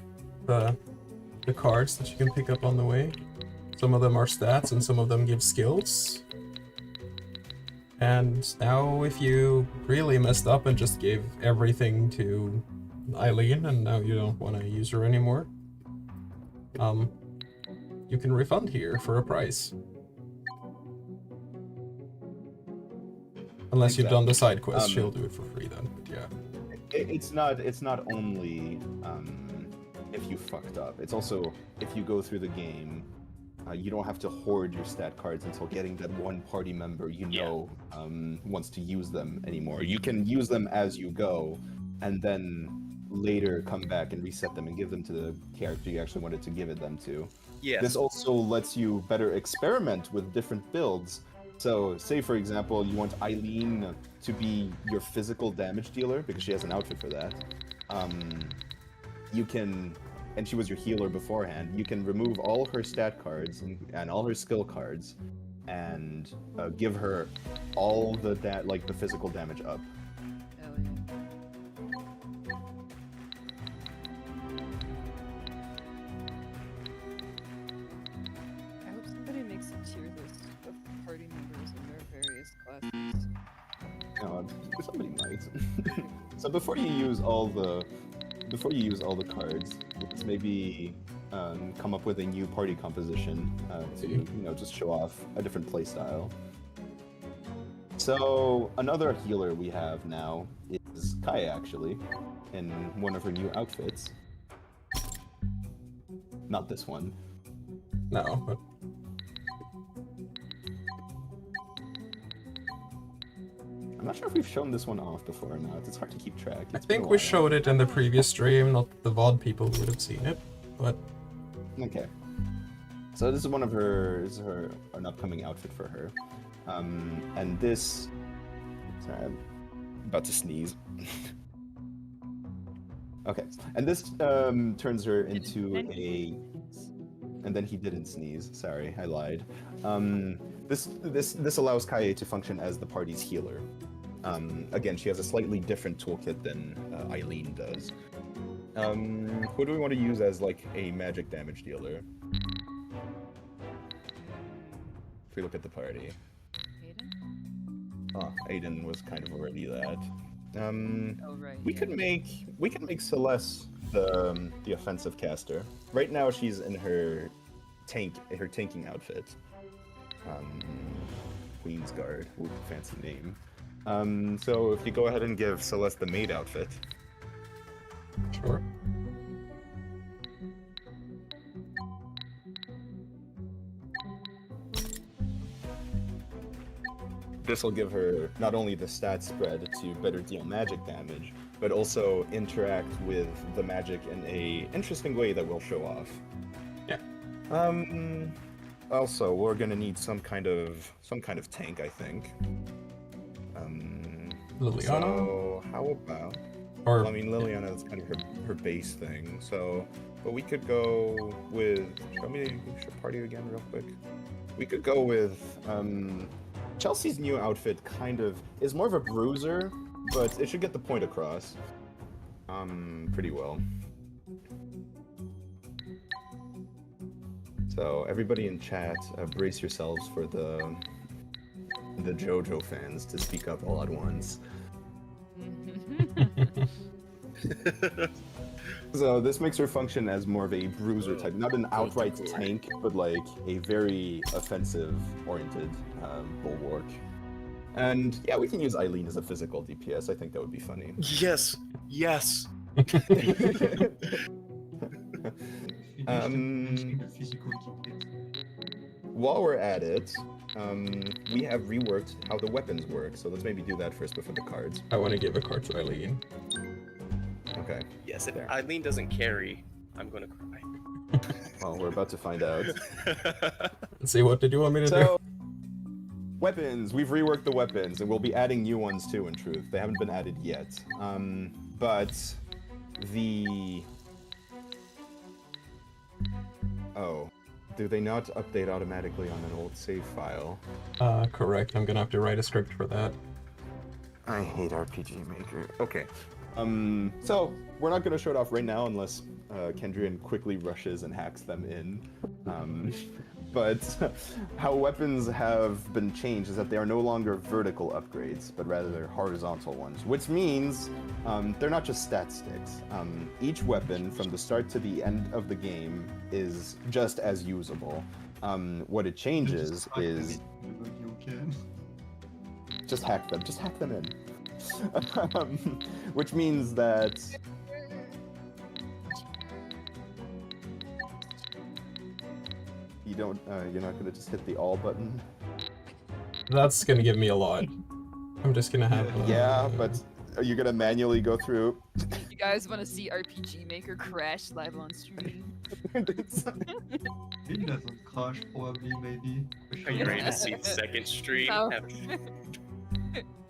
the cards that you can pick up on the way. Some of them are stats and some of them give skills. And now if you really messed up and just gave everything to Eileen and now you don't want to use her anymore, you can refund here for a price. Unless you've done the side quest, she'll do it for free then, but yeah. It's not only if you fucked up. It's also if you go through the game, you don't have to hoard your stat cards until getting that one party member you know wants to use them anymore. You can use them as you go, and then later come back and reset them and give them to the character you actually wanted to give it them to. Yes. This also lets you better experiment with different builds. So, say for example, you want Eileen to be your physical damage dealer because she has an outfit for that. You can, and she was your healer beforehand. You can remove all her stat cards and all her skill cards, and give her all the the physical damage up. Hell yeah. I hope somebody makes a tier list of party members and their various classes. Somebody might. So before you use all the cards, let's maybe come up with a new party composition to just show off a different playstyle. So another healer we have now is Kai, actually, in one of her new outfits. Not this one. No, but I'm not sure if we've shown this one off before or not. It's hard to keep track. I It's been a think we while. showed it in the previous stream, not the VOD people would have seen it, but Okay. So this is one of an upcoming outfit for her. And this... Sorry, I'm about to sneeze. Okay. And this turns her into a... And then he didn't sneeze. Sorry, I lied. This allows Kaie to function as the party's healer. Again, she has a slightly different toolkit than Eileen does. Who do we want to use as like a magic damage dealer? If we look at the party. Aiden? Oh, Aiden was kind of already that. Oh, right. We could make Celeste the offensive caster. Right now she's in her tanking outfit. Queen's Guard. Ooh, fancy name. So if you go ahead and give Celeste the maid outfit. sure. This will give her not only the stat spread to better deal magic damage, but also interact with the magic in a interesting way that we'll show off. Yeah. Also, we're gonna need some kind of tank, I think. Liliana? So how about? Or Well, I mean, Liliana is kind of her base thing. So, but we could go with. Show me the party again, real quick. We could go with Chelsea's new outfit. Kind of is more of a bruiser, but it should get the point across. Pretty well. So everybody in chat, brace yourselves for the JoJo fans to speak up all at once. So this makes her function as more of a bruiser type, not an outright tank, but like a very offensive-oriented bulwark. And yeah, we can use Eileen as a physical DPS. I think that would be funny. Yes. Yes. While we're at it, we have reworked how the weapons work, so let's maybe do that first before the cards. I want to give a card to Eileen. Okay. Yes. If There. Eileen doesn't carry, I'm gonna cry. Well, we're about to find out. Let's see, what did you want me to do? So, weapons. We've reworked the weapons, and we'll be adding new ones too, in truth. They haven't been added yet. But the... Oh. Do they not update automatically on an old save file? Correct. I'm gonna have to write a script for that. I hate RPG Maker. Okay. So, we're not gonna show it off right now unless Kendrian quickly rushes and hacks them in. but how weapons have been changed is that they are no longer vertical upgrades, but rather they're horizontal ones, which means they're not just stat sticks. Each weapon from the start to the end of the game is just as usable. What it changes is You can. just hack them in. Which means that you're not gonna just hit the all button. That's gonna give me a lot. I'm just gonna have. Yeah, but are you gonna manually go through? You guys want to see RPG Maker crash live on stream? Maybe that's a clash for me, maybe. Are you ready to see the second stream? Oh.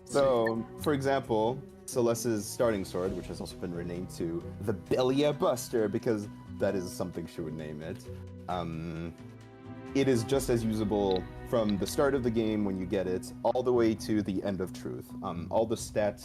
So, for example, Celeste's starting sword, which has also been renamed to the Belia Buster because that is something she would name it. It is just as usable from the start of the game when you get it, all the way to the end of truth. All the stat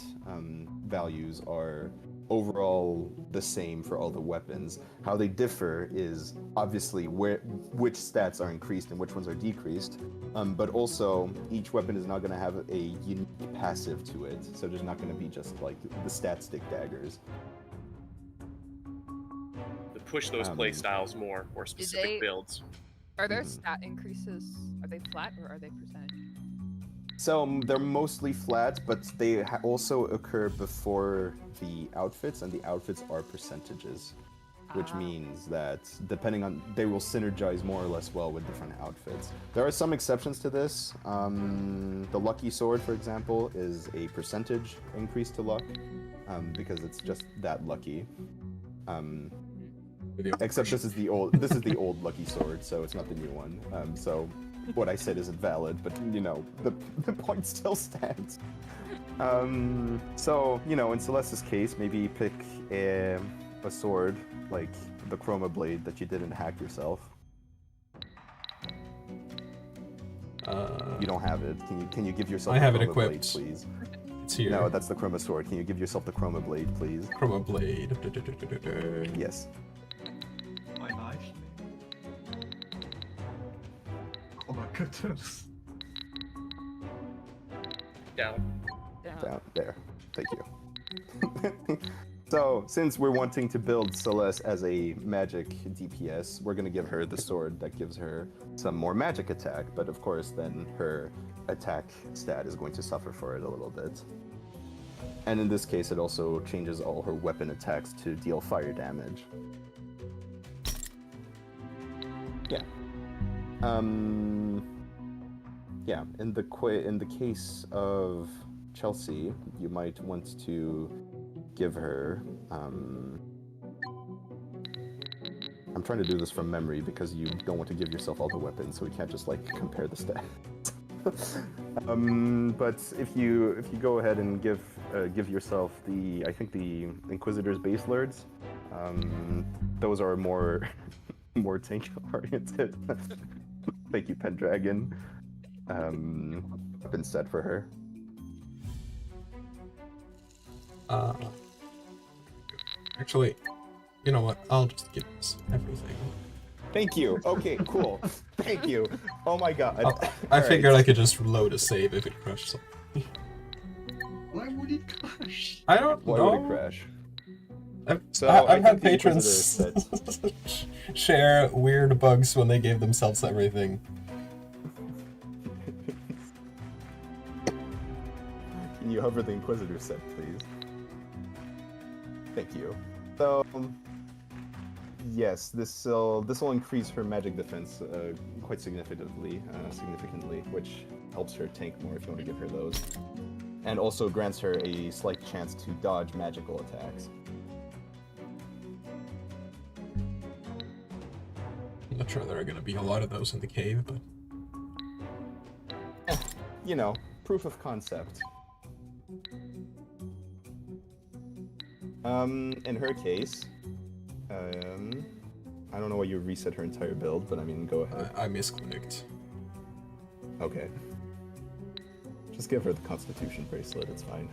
values are overall the same for all the weapons. How they differ is obviously which stats are increased and which ones are decreased, but also each weapon is not going to have a unique passive to it, so there's not going to be just like the stat stick daggers. To push those play styles more or specific builds. Are there stat increases? Are they flat or are they percentage? So they're mostly flat, but they also occur before the outfits, and the outfits are percentages, which means that they will synergize more or less well with different outfits. There are some exceptions to this. The Lucky Sword, for example, is a percentage increase to luck, because it's just that lucky. Except this is the old Lucky Sword, so it's not the new one. So what I said isn't valid, but the point still stands. So in Celeste's case, maybe pick a sword like the Chroma Blade that you didn't hack yourself. You don't have it. Can you give yourself? I have it Chroma equipped. Blade, please? It's here. No, that's the Chroma Sword. Can you give yourself the Chroma Blade, please? Chroma Blade. Yes. My knife. Oh my goodness. Down. Down there. Thank you. So, since we're wanting to build Celeste as a magic DPS, we're going to give her the sword that gives her some more magic attack, but of course then her attack stat is going to suffer for it a little bit. And in this case, it also changes all her weapon attacks to deal fire damage. Yeah. Yeah, in the case of Chelsea, you might want to give her, I'm trying to do this from memory because you don't want to give yourself all the weapons, so we can't just like compare the stats. But if you go ahead and give yourself I think the Inquisitor's base lords, those are more tank oriented. Thank you, Pendragon. Weapon set for her. Actually, you know what? I'll just give this everything. Thank you. Okay, cool. Thank you. Oh my god. I figured I could just load a save if it crashed something. Why would it crash? I don't know. Why would it crash? I've had patrons share weird bugs when they gave themselves everything. Can you hover the Inquisitor set, please? Thank you. So, yes, this will increase her magic defense quite significantly, which helps her tank more if you want to give her those, and also grants her a slight chance to dodge magical attacks. I'm not sure there are going to be a lot of those in the cave, but Proof of concept. In her case, I don't know why you reset her entire build, but I mean, go ahead. I misclicked. Okay. Just give her the Constitution bracelet, it's fine.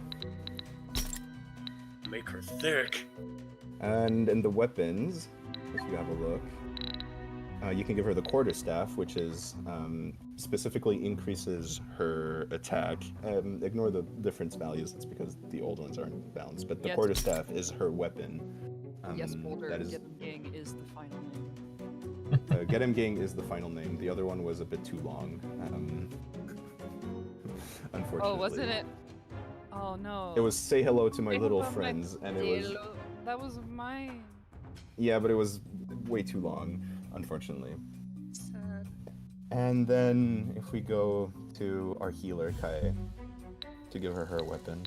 Make her thick. And in the weapons, if you have a look, You can give her the quarterstaff, which is specifically increases her attack. Ignore the difference values. That's because the old ones aren't balanced. But the Yes. quarterstaff is her weapon. Yes, Boulder, that is Gang is the final name. Get him gang is the final name. The other one was a bit too long. Unfortunately. Oh, wasn't it? Oh no. It was say hello to my Say little hello, my friends, and it was hello. That was mine. yeah, but it was way too long, unfortunately. Sad. And then if we go to our healer Kai to give her her weapon.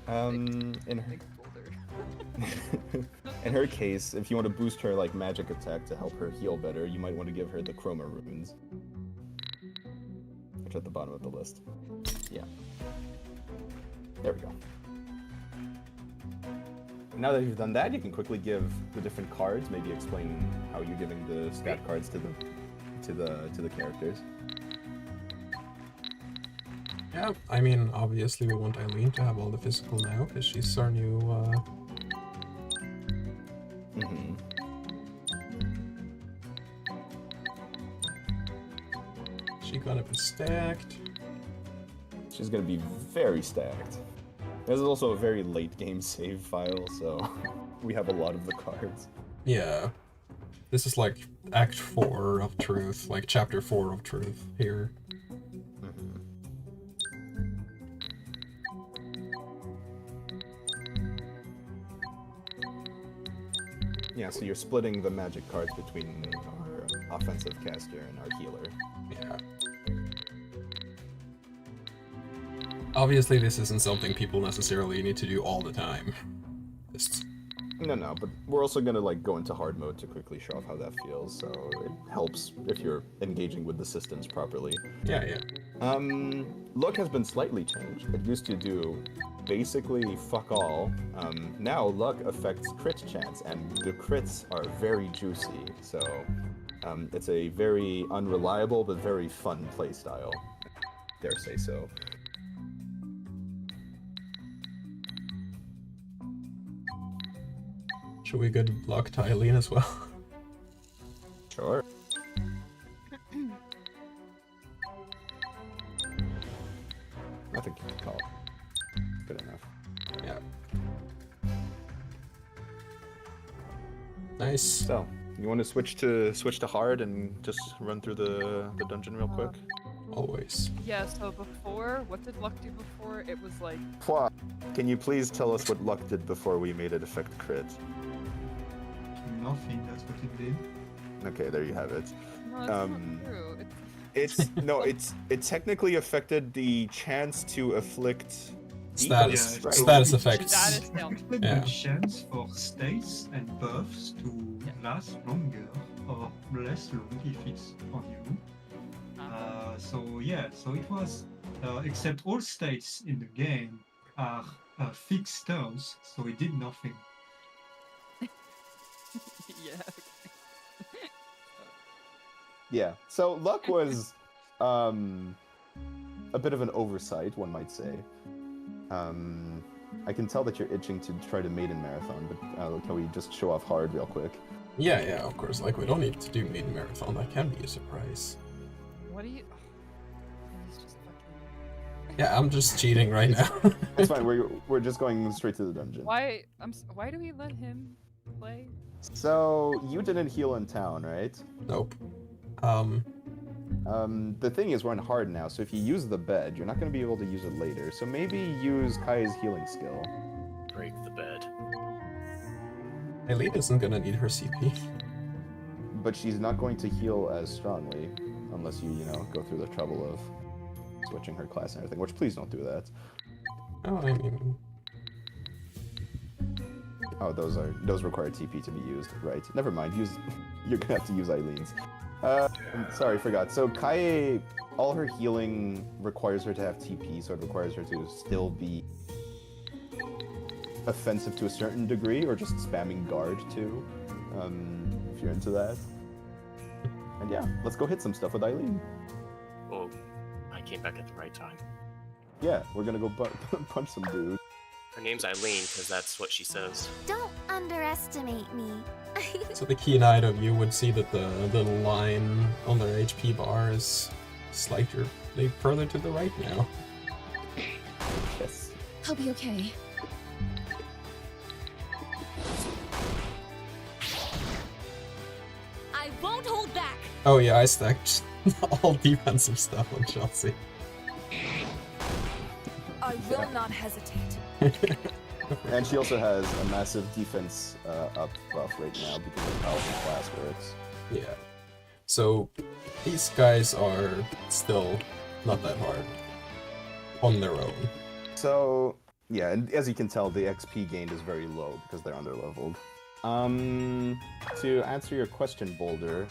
In her Thanks, Boulder. in her case, if you want to boost her like magic attack to help her heal better, you might want to give her the chroma runes, which are at the bottom of the list. Yeah. There we go. Now that you've done that, you can quickly give the different cards. Maybe explain how you're giving the stat cards to the characters. Yeah, I mean, obviously we want Eileen to have all the physical now, because she's our new, She's gonna be stacked. She's gonna be very stacked. This is also a very late game save file, so we have a lot of the cards. Yeah. This is like Act 4 of Truth, like Chapter 4 of Truth here. Yeah, so you're splitting the magic cards between our offensive caster and our healer. Yeah. Obviously, this isn't something people necessarily need to do all the time. Just... No, but we're also gonna like go into hard mode to quickly show off how that feels, so it helps if you're engaging with the systems properly. Yeah. Luck has been slightly changed. It used to do basically fuck all. Now luck affects crit chance, and the crits are very juicy, so it's a very unreliable but very fun playstyle. Dare say so. Should we good luck to Eileen as well? Sure. I think you can call it. Good enough. Yeah. Nice. So, you want to switch to hard and just run through the dungeon real quick? Always. Yeah, so before, what did Luck do before? It was like, Can you please tell us what luck did before we made it affect crit? Nothing, that's what it did. Okay, there you have it. no, that's not true. It's no, it technically affected the chance to afflict Status, Yeah, right? status it effects. Status down. affected Yeah. the chance for states and buffs to last longer or less long if it's on you. So it was, except all states in the game are fixed terms, so it did nothing. Yeah. Yeah. So luck was a bit of an oversight, one might say. I can tell that you're itching to try to maiden marathon, but can we just show off hard real quick? Yeah, of course. Like, we don't need to do maiden marathon. That can be a surprise. What do you? He's just fucking. Yeah, I'm just cheating right now. It's fine. We're just going straight to the dungeon. Why? Why do we let him play? So you didn't heal in town, right? Nope. The thing is, we're on hard now, so if you use the bed, you're not going to be able to use it later. So maybe use Kai's healing skill. Break the bed. Eileen isn't gonna need her CP. But she's not going to heal as strongly unless you go through the trouble of switching her class and everything. Which, please don't do that. Oh, I mean... Oh, those require TP to be used, right? Never mind. You're gonna have to use Eileen's. Sorry, forgot. So Kai, all her healing requires her to have TP, so it requires her to still be offensive to a certain degree, or just spamming guard too, if you're into that. And yeah, let's go hit some stuff with Eileen. Oh, I came back at the right time. Yeah, we're gonna go punch some dudes. Her name's Eileen, because that's what she says. Don't underestimate me. So the keen-eyed of you would see that the little line on their HP bar is slightly further to the right now. Yes. I'll be okay. I won't hold back. Oh yeah, I stacked all defensive stuff on Chelsea. I will not hesitate. And she also has a massive defense up buff right now because of how the class works. Yeah. So these guys are still not that hard on their own. So yeah, and as you can tell, the XP gained is very low because they're underleveled. To answer your question, Boulder,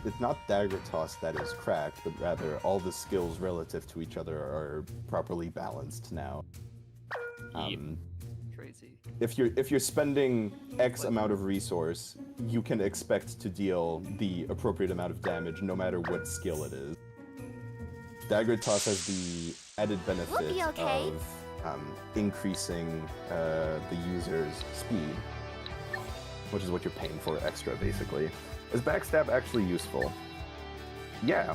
it's not Dagger Toss that is cracked, but rather all the skills relative to each other are properly balanced now. Crazy. If you're spending X amount of resource, you can expect to deal the appropriate amount of damage no matter what skill it is. Dagger Toss has the added benefit of increasing the user's speed, which is what you're paying for extra, basically. Is Backstab actually useful? Yeah.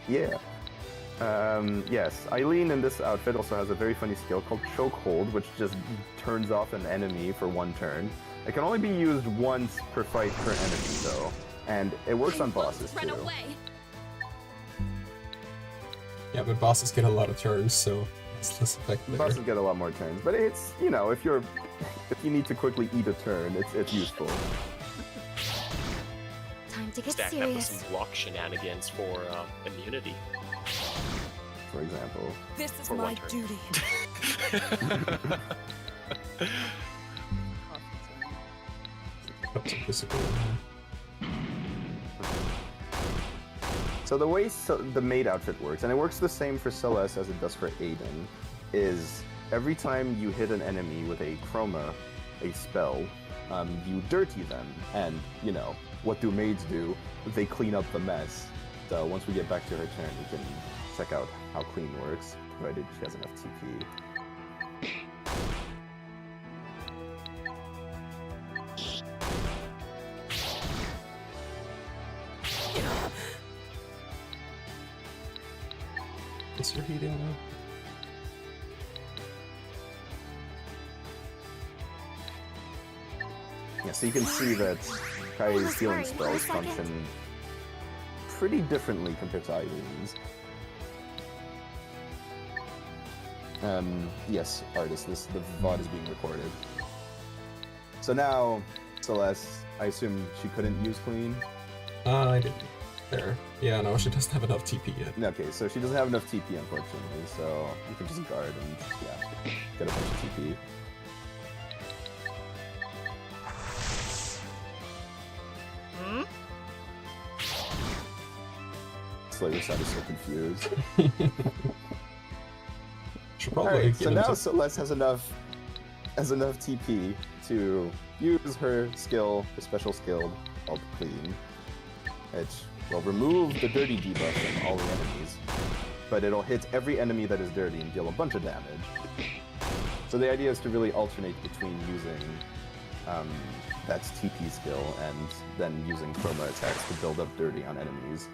Yeah. Yes, Eileen in this outfit also has a very funny skill called Chokehold, which just turns off an enemy for one turn. It can only be used once per fight per enemy, though, and it works on bosses too. Yeah, but bosses get a lot of turns, so it's less effective. Bosses get a lot more turns, but it's, you know, if you need to quickly eat a turn, it's useful. Time to get Stack that with serious. some block shenanigans for immunity. For example. This is For my one turn. duty. Up to physical. So the way the maid outfit works, and it works the same for Celeste as it does for Aiden, is every time you hit an enemy with a chroma, a spell, you dirty them, and, you know, what do maids do? They clean up the mess. So once we get back to her turn, we can check out how clean works, provided she has enough TP. Is your heating? Yeah, so you can see that Kai's healing spells function pretty differently compared to Eileen's. Yes, artist, the VOD is being recorded. So now, Celeste, I assume she couldn't use Clean? I didn't. There. Yeah, no, she doesn't have enough TP yet. Okay, so she doesn't have enough TP, unfortunately, so you can just guard and, yeah, get a bunch of TP. Slayer side is so confused. Should probably Alright, get so now into- Celeste has enough TP to use her skill, her special skill called Clean, which will remove the dirty debuff from all the enemies, but it'll hit every enemy that is dirty and deal a bunch of damage. So the idea is to really alternate between using that's TP skill and then using chroma attacks to build up dirty on enemies.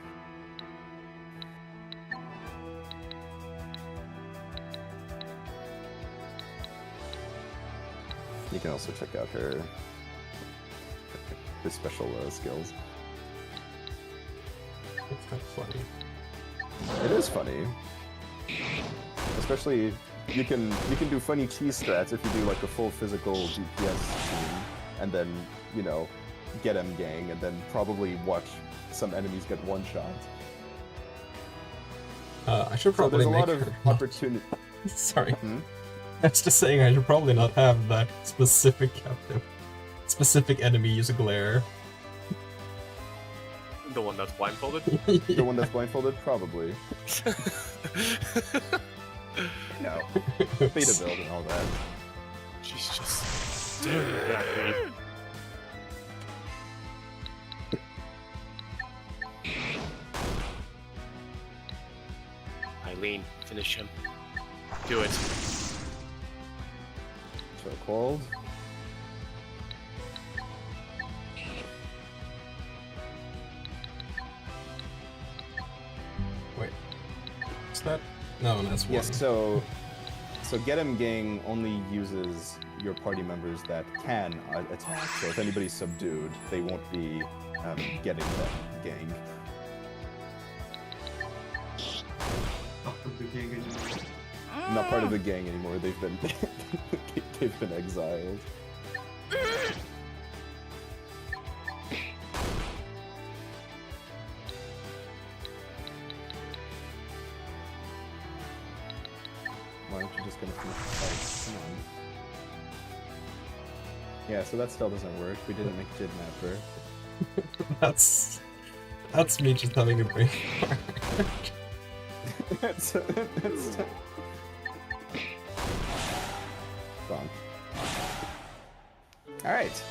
You can also check out her special skills. It's kind of funny. It is funny. Especially, you can do funny cheese strats if you do like a full physical DPS team, and then, you know, get M gang, and then probably watch some enemies get one shot. I should So probably there's a make lot of her- opportunity. Sorry. Hmm? I was just saying I should probably not have that specific enemy use a glare. The one that's blindfolded? The one that's blindfolded, probably. No, beta build and all that. She's just staring at me. Lean, finish him. Do it. So cold. Wait. Is that? No, that's one. Yes, so Get 'em Gang only uses your party members that can attack. So if anybody's subdued, they won't be getting that gang. Part of the gang anymore. Not part of the gang anymore. They've been they've been exiled. Why aren't you just gonna finish the fight? Come on. Yeah, so that still doesn't work. We didn't make Didnapper. That's me just having a brain fart. that's gone. All right.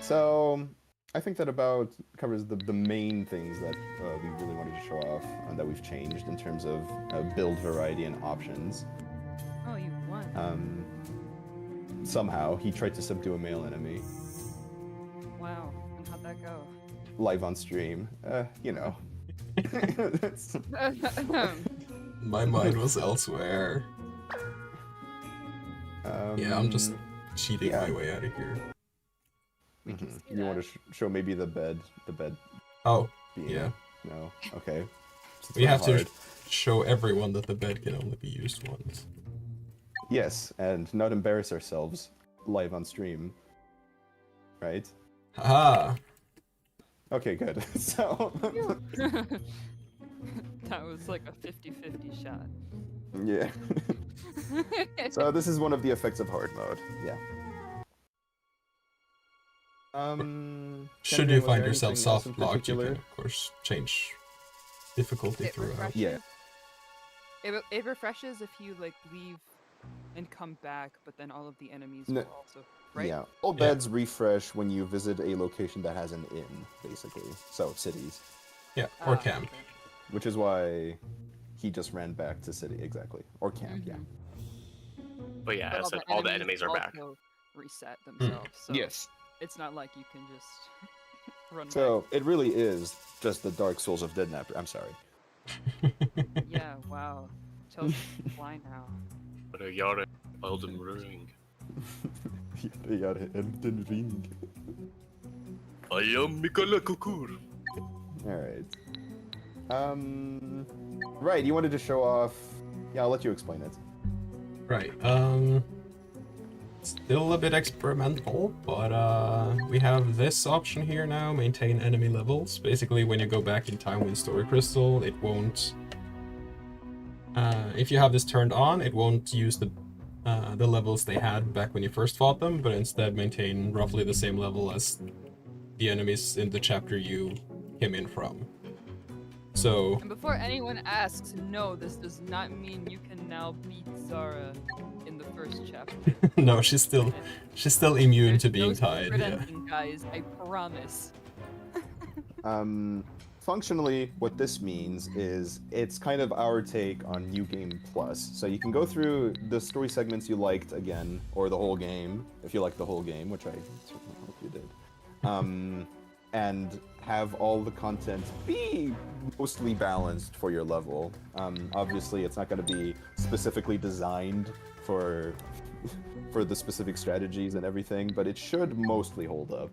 So I think that about covers the main things that we really wanted to show off and that we've changed in terms of build variety and options. Oh, you won. Somehow he tried to subdue a male enemy Wow. And how'd that go? live on stream. You know. My mind was elsewhere. Yeah, I'm just cheating my way out of here. Mm-hmm. You want to show maybe the bed Oh, being... yeah. No? Okay. So it's We not have hard. to show everyone that the bed can only be used once. Yes, and not embarrass ourselves live on stream. Right? Haha! Okay, good. So... That was like a 50-50 shot. yeah. So this is one of the effects of hard mode. Yeah. Should Kendra, you was find there yourself anything else soft in locked, you can particular? of course change difficulty It throughout. refreshes. Yeah. It refreshes if you like leave and come back, but then all of the enemies No- will also, right? Yeah. All beds refresh when you visit a location that has an inn, basically. So cities. Yeah, or Ah, camp. okay. Which is why he just ran back to city, exactly. Or camp, yeah. But yeah, But as I said, all the enemies are back. also reset themselves, so Yes. it's not like you can just run So it really is just the Dark Souls of Didnapper. I'm sorry. back. Yeah, wow. Chelsea can fly now. But a yard Elden Ring. They got Elden Ring. I am Mikola Kukur. Alright. Right, you wanted to show off... Yeah, I'll let you explain it. Right, still a bit experimental, but we have this option here now, maintain enemy levels. Basically, when you go back in time with Story Crystal, it won't... if you have this turned on, it won't use the levels they had back when you first fought them, but instead maintain roughly the same level as the enemies in the chapter you came in from. So... And before anyone asks, no, this does not mean you can now beat Zara in the first chapter. no, she's still immune There's to being no tied, secret yeah. ending, guys, I promise. Functionally, what this means is it's kind of our take on New Game Plus. So you can go through the story segments you liked again, or the whole game, if you liked the whole game, which I certainly hope you did. And have all the content be mostly balanced for your level. Obviously, it's not going to be specifically designed for the specific strategies and everything, but it should mostly hold up.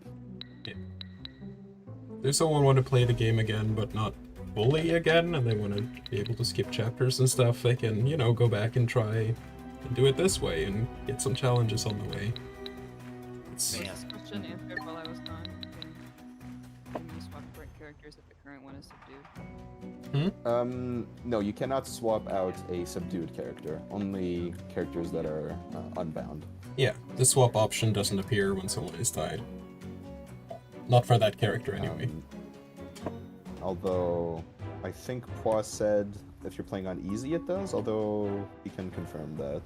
If someone want to play the game again, but not fully again, and they want to be able to skip chapters and stuff, they can, you know, go back and try and do it this way and get some challenges on the way. It's... Was this question answered while I was gone? Can you swap characters if the current one is subdued? No, you cannot swap out a subdued character. Only characters that are unbound. Yeah, the swap option doesn't appear when someone is tied. Not for that character, anyway. Although, I think Pois said if you're playing on easy it does, although he can confirm that.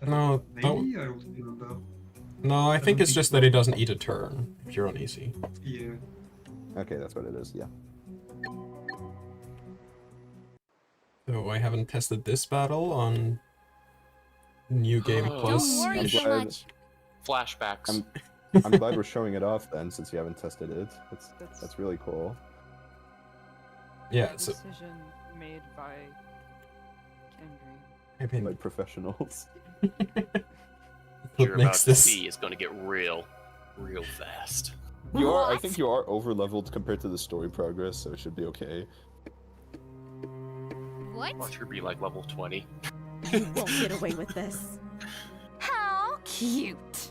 No, Maybe? I don't remember. No, I think it's just that it doesn't eat a turn if you're on easy. Yeah. Okay, that's what it is. Yeah. So I haven't tested this battle on New Game Oh. Plus. Don't worry I'm so glad- much. Flashbacks. I'm glad we're showing it off then, since you haven't tested it. That's really cool. Yeah, so Decision made by Kendry. I mean, Like professionals. What what you're about makes to this? see is going to get real fast. I What? think you are over leveled compared to the story progress, so it should be okay. What? Watch her be like level 20. You won't get away with this. How cute.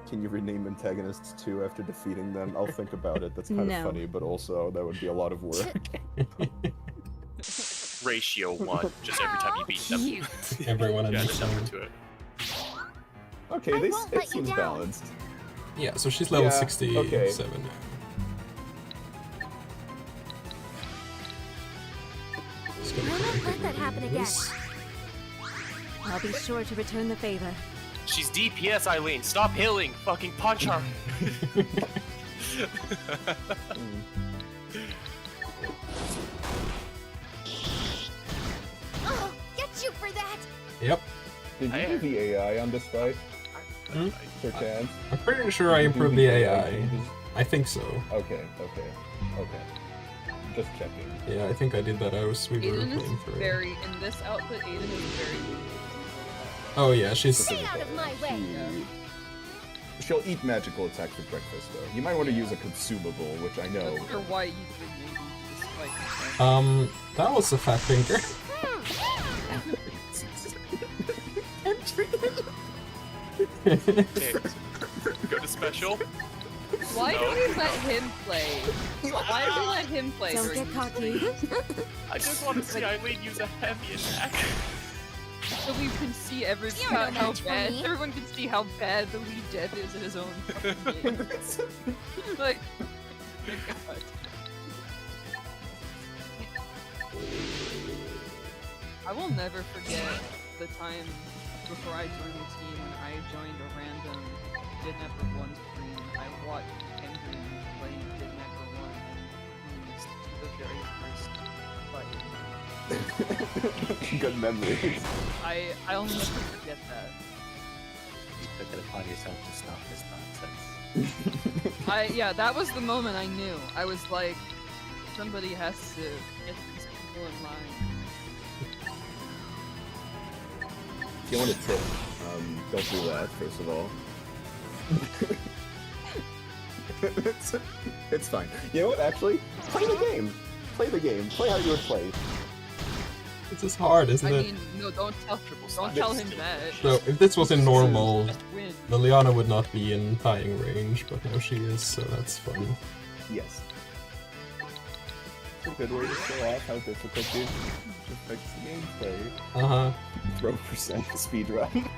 Can you rename antagonists too after defeating them? I'll think about it. That's kind of No. funny, but also that would be a lot of work. Ratio 1, just every time you beat them. Cute. Everyone Yeah, in there's the nothing team. to it. Okay, I this won't it let you seems down. balanced. Yeah, so she's level Yeah, 67 okay. now. Just I gonna won't quickly let that happen do again. this. I'll be sure to return the favor. She's DPS, Eileen. Stop healing. Fucking punch her. Oh, get you for that. Yep, Did you do the AI on this fight? Hmm? Per chance? I'm pretty sure I improved the AI. I think so. Okay. Just checking. Yeah, I think I did that. We were Aiden playing is through. very in this outfit. Aiden is very. Oh yeah, she's. Stay out of my way. She'll eat magical attacks for breakfast, though. You might want to use a consumable, which I know. Not sure why you did maybe this fight. That was a fat finger. Okay. Go to special. Why No, do we let no. him play? Why do we let him play? Don't during get these cocky. games? I just want to see Eileen use a heavy attack. So we can see You're how no match for bad me. everyone can see how bad the lead dev is in his own fucking game. Like, oh my god. I will never forget the time before I joined the team when I joined a random Didnapper 1 stream. I watched Kendry playing Didnapper 1 and lose the very first fight. Good memories. I'll never forget that. You took it upon yourself to stop this nonsense. Yeah, that was the moment I knew. I was like, somebody has to get these people in line. If you want a tip, don't do that, first of all. it's fine. You know what, actually? Play the game! Play the game. Play how you would play. This is hard, isn't I it? mean, no, don't slash. tell him that. So if this was in normal, Just win. Liliana would not be in tying range, but now she is, so that's fun. Yes. It's a good way to show off how difficulty affects the gameplay. Uh-huh. Throw percent speedrun.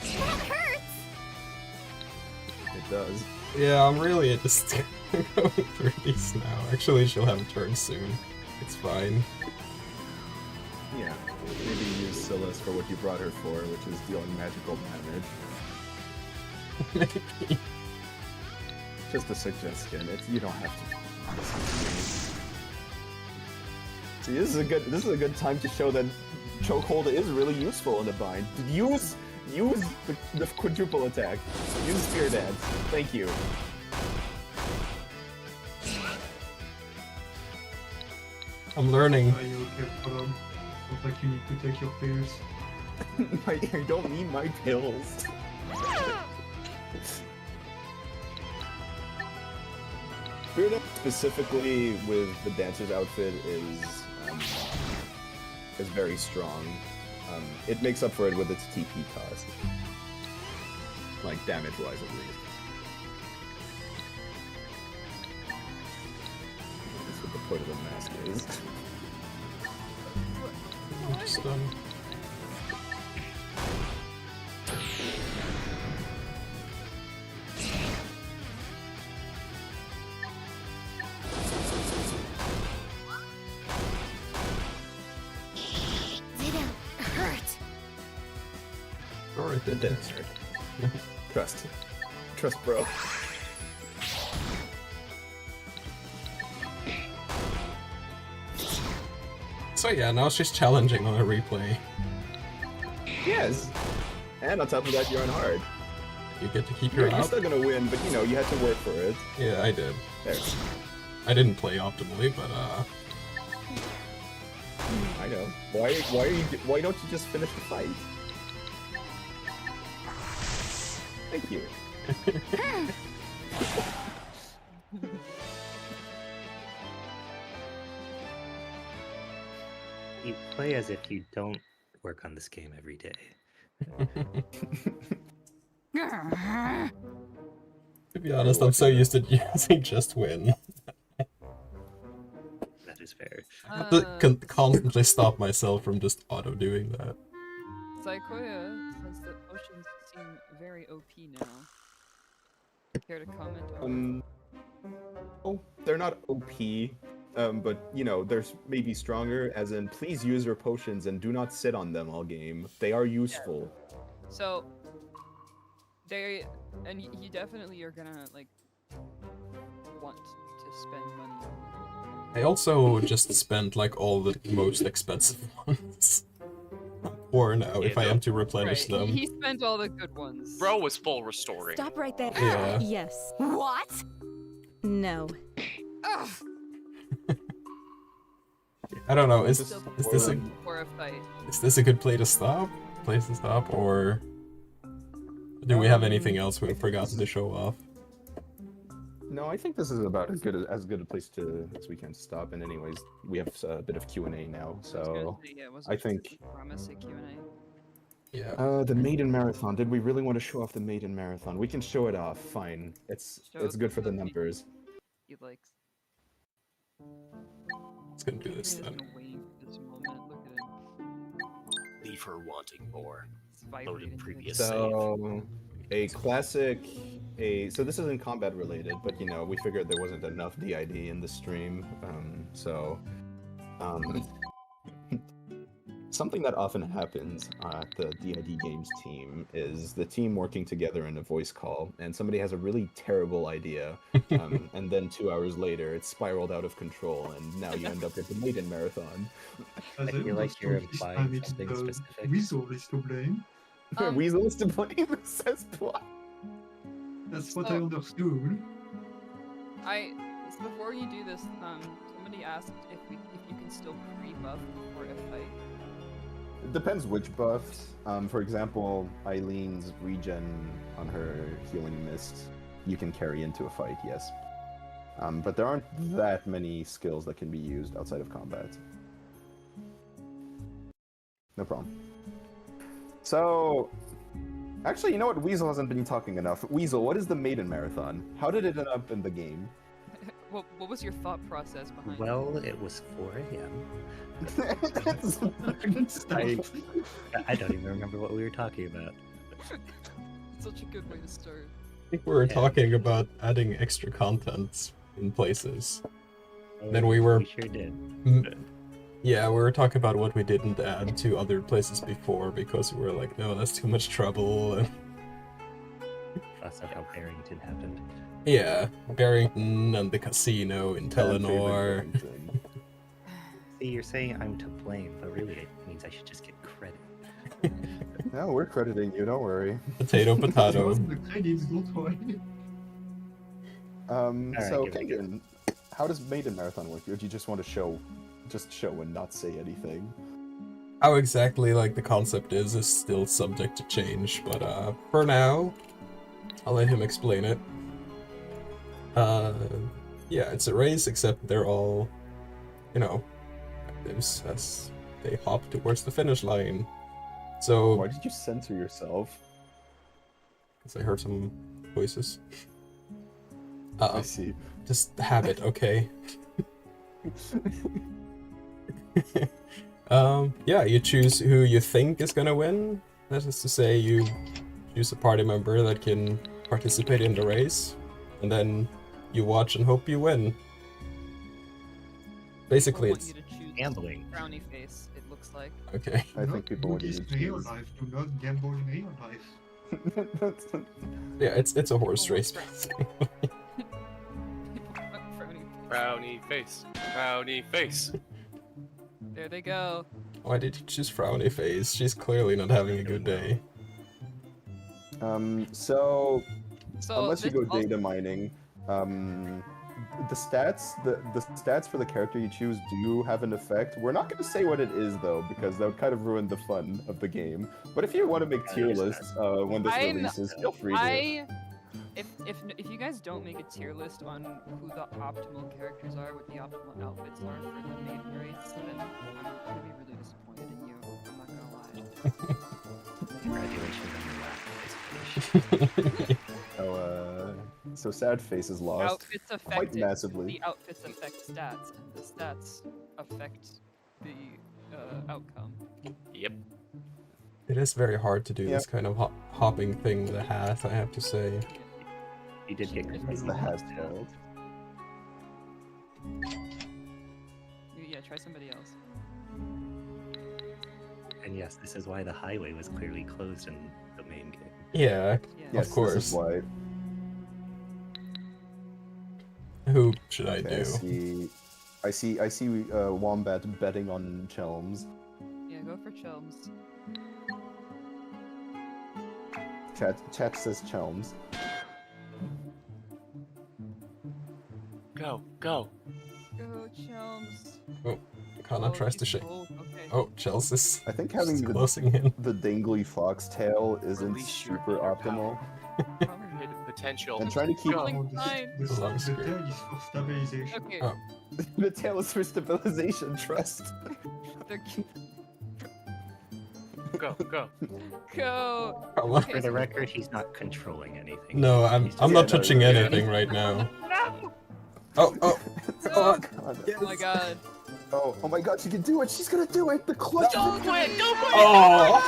That hurts. It does. Yeah, I'm really just going through these now. Actually, she'll have a turn soon. It's fine. Yeah. Maybe use Silas for what you brought her for, which is dealing magical damage. Maybe. Just a suggestion. You don't have to listen to me. See, this is a good time to show that chokehold is really useful in the bind. Use the quadruple attack. Use Spear Dance. Thank you. I'm learning. Are you okay, Prom? Looks like you need to take your pills. I don't need my pills. Spear Dance specifically with the dancer's outfit is very strong. It makes up for it with its TP cost. Like, damage-wise, at least. That's what the point of the mask is. Just done. Sure it It did. did. Trust. Trust, bro. So yeah, now it's just challenging on a replay. Yes. And on top of that, you're on hard. You get to keep your You're up. still gonna win, but you know, you had to work for it. Yeah, I did. There. I didn't play optimally, but I know. Why don't you just finish the fight? Thank you. You play as if you don't work on this game every day. to be honest, I'm so used to using just win. That is fair. I have to constantly stop myself from just auto doing that. Saikoya says that potions seem very OP now. Care to comment on Oh, they're not OP, but you know, there's maybe stronger. As in, please use your potions and do not sit on them all game. They are useful. So, you definitely are gonna, like, want to spend money on them. I also just spent like all the most expensive ones. Or now, if I am to replenish Right, them. he spent all the good ones. Bro was full restoring. Stop right there. Yeah. Yes. What? No. Ugh. I don't know, is Still this a for a fight. is this a good place to stop, or do we have anything else we've forgotten to show off? No, I think this is about as good a place as we can stop. And anyways, we have a bit of Q&A now, so I think Promise a Q&A. Yeah. the maiden marathon. Did we really want to show off the maiden marathon? We can show it off. Fine. It's good for the numbers. He likes. Let's gonna do this then. This moment. Look at him. Leave her wanting more. It's Load vibrating in to previous his- save. So, a classic, so this isn't combat related, but you know, we figured there wasn't enough D.I.D. in the stream, something that often happens at the D.I.D. games team is the team working together in a voice call, and somebody has a really terrible idea, and then 2 hours later it's spiraled out of control, and now you end up with the maiden marathon. I feel like you're implying something specific. Weasel is to blame. Weasel is to blame, says Plot. That's what I understood. So before you do this, somebody asked if you can still pre-buff before a fight. It depends which buffs. For example, Eileen's regen on her healing mist, you can carry into a fight, yes. But there aren't that many skills that can be used outside of combat. No problem. So, actually, you know what? Weasel hasn't been talking enough. Weasel, what is the maiden marathon? How did it end up in the game? What was your thought process behind Well, it was 4 a.m. That's I don't even remember what we were talking about. it? Such a good way to start. I think we were talking about adding extra content in places. Then we were... We sure did. Yeah, we were talking about what we didn't add to other places before because we were like, no, that's too much trouble. And... That's not how Barrington happened. yeah, Barrington and the casino in Telenor. See, you're saying I'm to blame, but really it means I should just get credit. No, we're crediting you, don't worry. Potato, potato. The credits, don't worry. So, Kengan, how does Maiden Marathon work? Or do you just want to show and not say anything? How exactly like the concept is still subject to change, but for now, I'll let him explain it. Yeah, it's a race, except they're all, you know, actives as they hop towards the finish line. So... Why did you censor yourself? Because I heard some voices. I see. Just habit, okay? Yeah, you choose who you think is gonna win. That is to say, you choose a party member that can participate in the race, and then you watch and hope you win. Basically, I want it's you to choose gambling. Frowny face. It looks looks like. Okay. I think people would Boogies use real cheese. life. Do not gamble in real life. Yeah, it's a horse Oh, race. Frowny face. Frowny face. There they go. Why did you choose frowny face? She's clearly not having a good day. So So unless you this go data mining, the stats for the character you choose do have an effect. We're not going to say what it is though, because that would kind of ruin the fun of the game. But if you want to make tier lists when this releases, feel free to. If you guys don't make a tier list on who the optimal characters are, what the optimal outfits are for the maiden race, then I'm gonna be really disappointed in you. I'm not gonna lie. Congratulations on your last place. So sad face is lost Outfits affect quite it. massively. The outfits affect stats, and the stats affect the outcome. Yep. It is very hard to do this kind of hopping thing with a hat, I have to say. You did get It's completely the hat's lost, fault. Yeah, try somebody else. And yes, this is why the highway was clearly closed in the main game. Yeah, Yes, of course. This is why. Who should I Okay, do? I see. Wombat betting on Chelms. Yeah, go for Chelms. Chat says Chelms. Go. Go, Chelms. Oh, Kana tries to shake. Okay. Oh, Chelsea's I think having closing in. the dingly foxtail isn't Release your super inner optimal. Hidden potential. And trying to keep Rolling Oh, fine. the Long tail is for stabilization. Okay. Oh. the tail is for stabilization. Trust. They're Go. go. Come on. For the record, he's not controlling anything. No, I'm He's not no, touching yeah. anything right now. No. Oh, Oh God. Oh my god. Oh my god, she can do it! She's gonna do it! The clutch! Don't quit! Don't quit! Oh!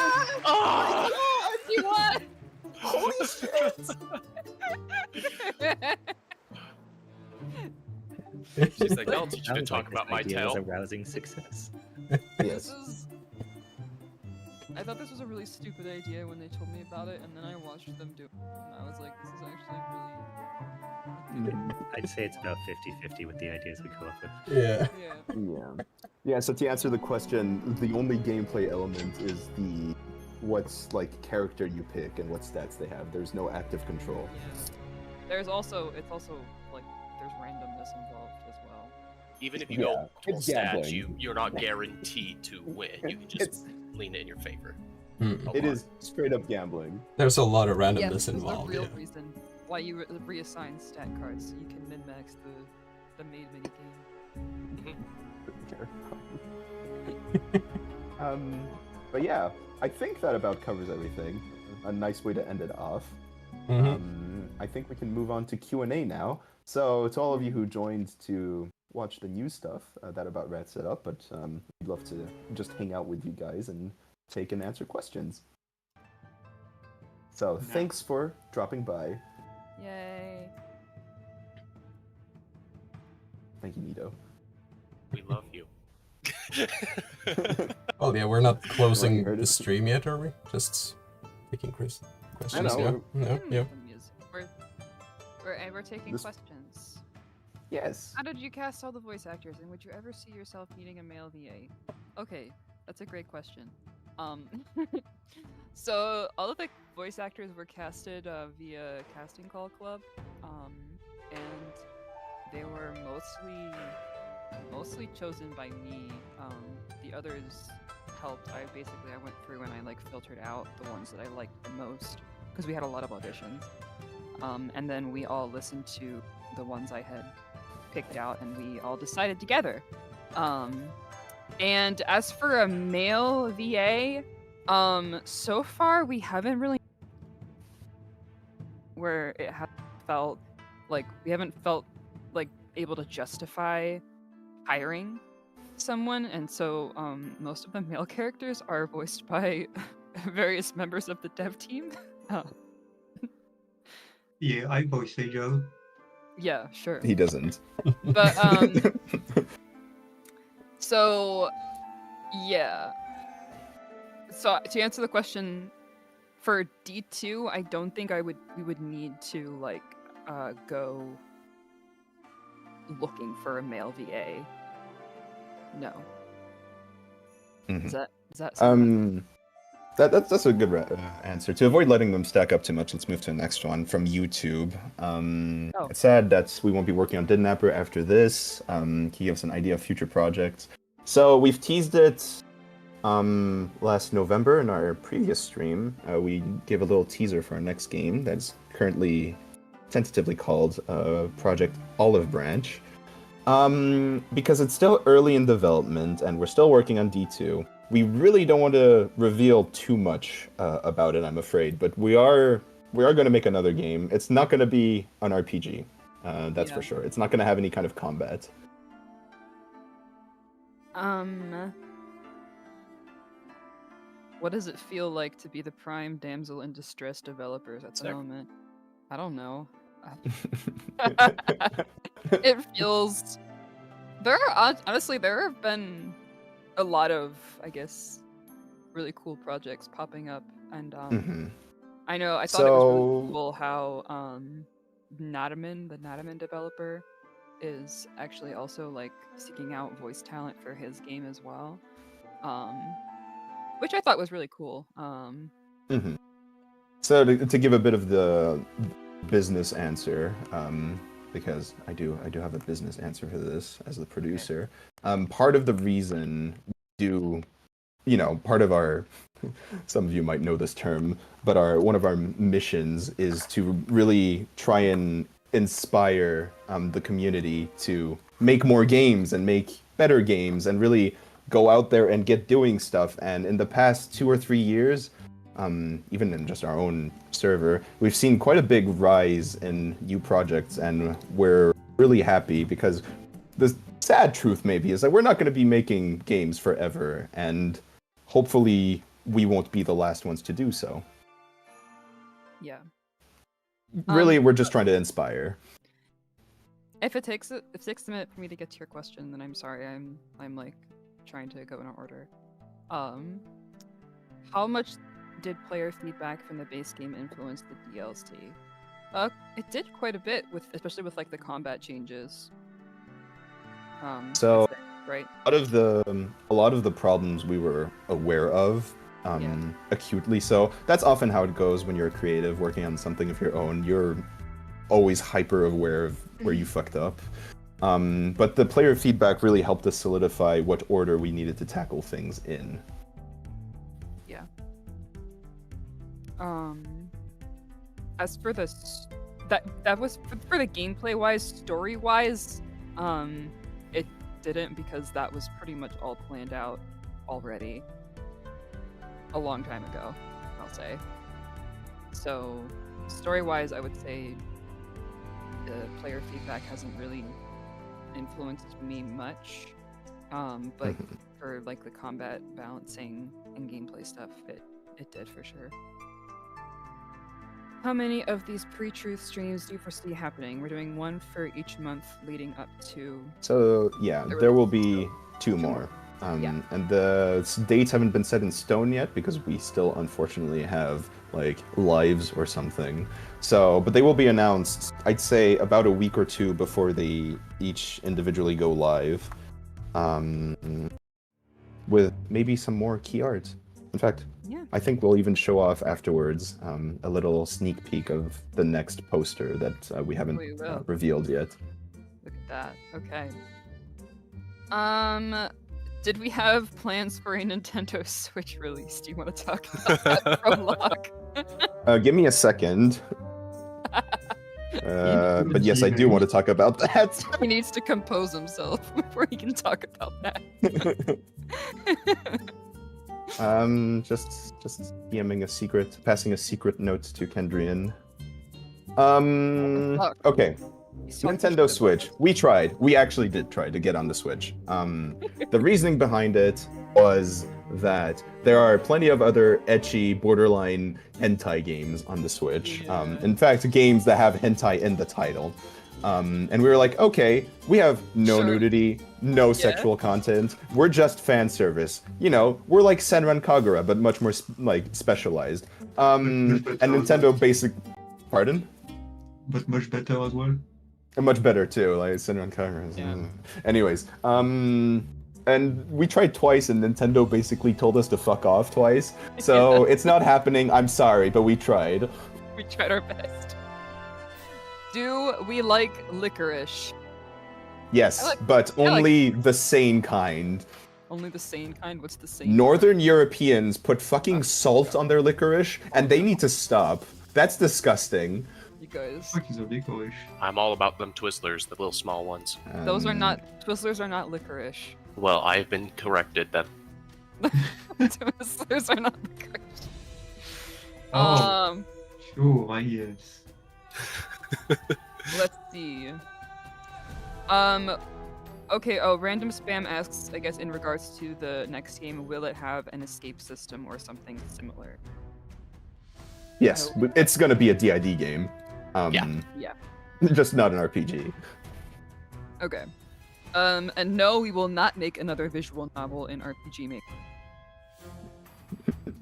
Oh! You won. Holy shit! She's like, I'll teach you to Sounds talk like about this my idea tail. was a rousing success. Yes. I thought this was a really stupid idea when they told me about it, and then I watched them do it, and I was like, this is actually really... I'd say it's about 50-50 with the ideas we come up with. Yeah. Yeah. Yeah, so to answer the question, the only gameplay element is what's like character you pick and what stats they have. There's no active control. Yeah. It's also like there's randomness involved as well. Even if you Yeah, go full it's stats, gambling. you're not guaranteed to win. You can just lean it in your favor. Hmm. A It lot. is straight up gambling. There's a lot of Yes, randomness this is the involved, real yeah. reason why you reassign stat cards, so you can min-max the main mini game. But yeah, I think that about covers everything. A nice way to end it off. I think we can move on to Q&A now. So to all of you who joined to watch the new stuff, that about wraps it up, but we'd love to just hang out with you guys and take and answer questions. So thanks for dropping by. Yay. Thank you, Nito. We love you. Oh yeah, we're not closing heard the it. stream yet, are we? Just taking questions, know, yeah? we're- No, yeah. We're taking This- questions. Yes. How did you cast all the voice actors, and would you ever see yourself needing a male VA? Okay, that's a great question. So all of the voice actors were casted via Casting Call Club, and they were mostly chosen by me. The others helped. I went through and I like filtered out the ones that I liked the most because we had a lot of auditions. And then we all listened to the ones I had picked out, and we all decided together. And as for a male VA, so far we haven't really where it has felt like we haven't felt like able to justify hiring someone, and so most of the male characters are voiced by various members of the dev team. Yeah, I voice a girl. Yeah, sure. He doesn't. But so yeah, So to answer the question, for D2, I don't think we would need to like go looking for a male VA. No. Mhm. Is that something That's a good answer. To avoid letting them stack up too much, let's move to the next one from YouTube. Oh. It's sad that we won't be working on Didnapper after this. He gives an idea of future projects. So we've teased it last November in our previous stream. We gave a little teaser for our next game that's currently tentatively called Project Olive Branch. Because it's still early in development and we're still working on D2. We really don't want to reveal too much about it, I'm afraid, but we are going to make another game. It's not going to be an RPG, that's for sure. It's not going to have any kind of combat. What does it feel like to be the prime damsel in distress developers at the moment? I don't know. It feels. Honestly, there have been a lot of, I guess, really cool projects popping up, and I know I thought it was really cool how Nataman, the Nataman developer, is actually also like seeking out voice talent for his game as well, which I thought was really cool. So to give a bit of the business answer, because I do have a business answer for this as the producer. Part of the reason we do, part of our, some of you might know this term, but one of our missions is to really try and inspire the community to make more games and make better games and really go out there and get doing stuff. And in the past 2 or 3 years, even in just our own server, we've seen quite a big rise in new projects, and we're really happy because the sad truth maybe is that we're not going to be making games forever, and hopefully we won't be the last ones to do so. Yeah. Really, we're just trying to inspire. If it takes a minute for me to get to your question, then I'm sorry. I'm like trying to go in order. How much did player feedback from the base game influence the DLC? It did quite a bit, especially with like the combat changes. So right, a lot of the problems we were aware of acutely. So that's often how it goes when you're a creative working on something of your own. You're always hyper aware of where you fucked up. But the player feedback really helped us solidify what order we needed to tackle things in. As for that was for the gameplay wise, story wise, it didn't, because that was pretty much all planned out already a long time ago, I'll say. So story wise, I would say the player feedback hasn't really influenced me much, but for like the combat balancing and gameplay stuff, it did for sure. How many of these pre-truth streams do you foresee happening? We're doing one for each month leading up to... So, yeah, there will be 2 more. And the dates haven't been set in stone yet because we still unfortunately have, like, lives or something. So, but they will be announced, I'd say, about a week or 2 before they each individually go live. With maybe some more key art. In fact, I think we'll even show off afterwards a little sneak peek of the next poster that we haven't revealed yet. Look at that. Okay. Did we have plans for a Nintendo Switch release? Do you want to talk about that, Prologue? Give me a second. But yes, I do want to talk about that. He needs to compose himself before he can talk about that. Just DMing a secret, passing a secret note to Kendrian. Okay. Nintendo Switch. We actually did try to get on the Switch. The reasoning behind it was that there are plenty of other ecchi, borderline hentai games on the Switch. In fact, games that have hentai in the title. And we were like, okay, we have no Sure. nudity, no sexual content. We're just fan service. You know, we're like Senran Kagura, but much more specialized. And Nintendo basic. Pardon? But much better as well. And much better too, like Senran Kagura. Anyways, and we tried twice, and Nintendo basically told us to fuck off twice. So it's not happening. I'm sorry, but we tried. We tried our best. Do we like licorice? Yes, but only the sane kind. Only the sane kind? What's the sane Northern Europeans put fucking salt on their licorice, and they need to stop. That's disgusting. You guys. Fuck is a licorice. I'm all about them Twizzlers, the little small ones. Those are not Twizzlers are not licorice. Well, I've been corrected then. Twizzlers are not licorice. Oh. Sure, yes. Let's see. Okay, random spam asks, I guess in regards to the next game, will it have an escape system or something similar? Yes, it's gonna be a D.I.D. game. Yeah. Just not an RPG. Okay. And no, we will not make another visual novel in RPG Maker.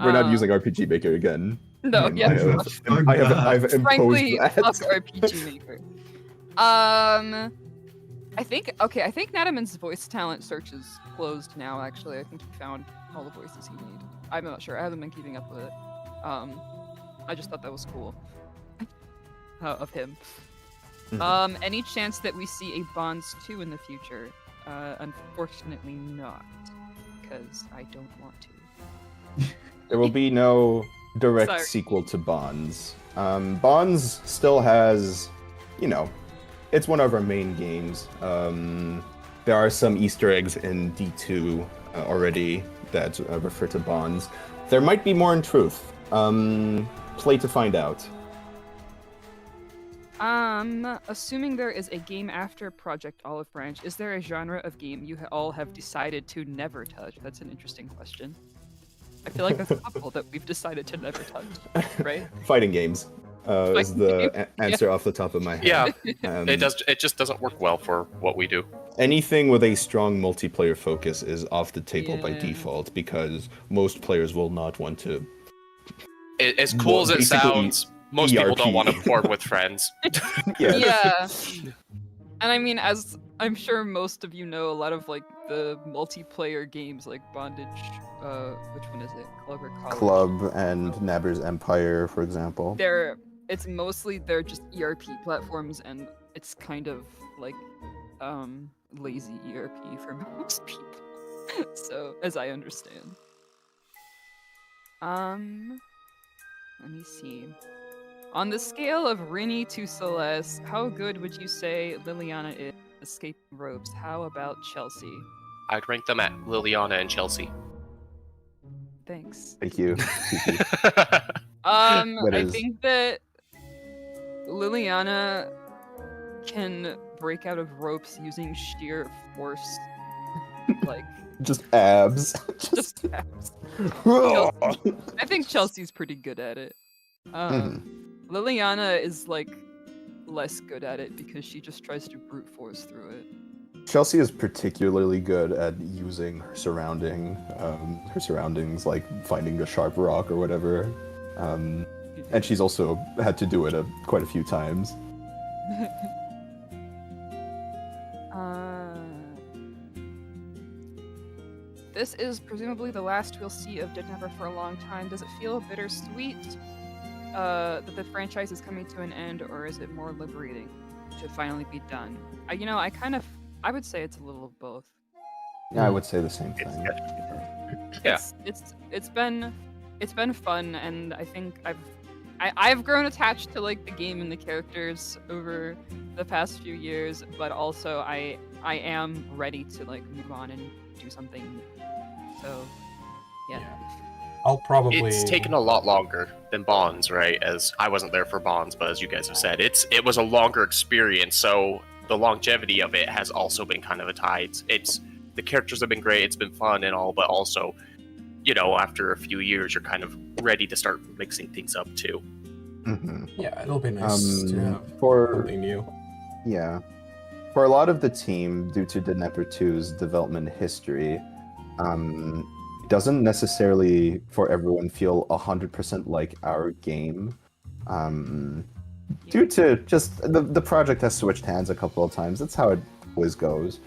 We're not using RPG Maker again. No, yeah. I've imposed Frankly, that. fuck RPG Maker. I think Nataman's voice talent search is closed now, actually. I think he found all the voices he needed. I'm not sure. I haven't been keeping up with it. I just thought that was cool. Of him. Any chance that we see a Bonds 2 in the future? Unfortunately not. Because I don't want to. There will be no direct Sorry. sequel to Bonds. Bonds still has, you know, it's one of our main games. There are some Easter eggs in D2 already that refer to Bonds. There might be more in Truth. Play to find out. Assuming there is a game after Project Olive Branch, is there a genre of game you all have decided to never touch? That's an interesting question. I feel like there's a couple that we've decided to never touch, right? Fighting games is the answer off the top of my head. Yeah, it just doesn't work well for what we do. Anything with a strong multiplayer focus is off the table by default because most players will not want to. As cool as it sounds, most people don't want to port with friends. Yeah. And I mean, as I'm sure most of you know, a lot of like the multiplayer games like Bondage, which one is it? Club or College? Club and Nabber's Empire, for example. They're just ERP platforms, and it's kind of like lazy ERP for most people. So, as I understand. Let me see. On the scale of Rinny to Celeste, how good would you say Liliana is escaping ropes? How about Chelsea? I'd rank them at Liliana and Chelsea. Thanks. Thank you. I think that Liliana can break out of ropes using sheer force. Like just abs. Just abs. I think Chelsea's pretty good at it. Liliana is like less good at it because she just tries to brute force through it. Chelsea is particularly good at using her surroundings, like finding a sharp rock or whatever. And she's also had to do it quite a few times. This is presumably the last we'll see of Didnapper for a long time. Does it feel bittersweet that the franchise is coming to an end, or is it more liberating to finally be done? I would say it's a little of both. Yeah, I would say the same thing. Yeah. It's been fun, and I think I've grown attached to like the game and the characters over the past few years, but also I am ready to like move on and do something new. So yeah. I'll probably. It's taken a lot longer than Bonds, right? As I wasn't there for Bonds, but as you guys have said, it was a longer experience. So the longevity of it has also been kind of a tie. It's the characters have been great. It's been fun and all, but also, after a few years, you're kind of ready to start mixing things up too. Mm-hmm. Yeah, it'll be nice to have for something new. Yeah. For a lot of the team, due to Didnapper 2's development history, it doesn't necessarily, for everyone, feel 100% like our game. Due to just the project has switched hands a couple of times. That's how it always goes.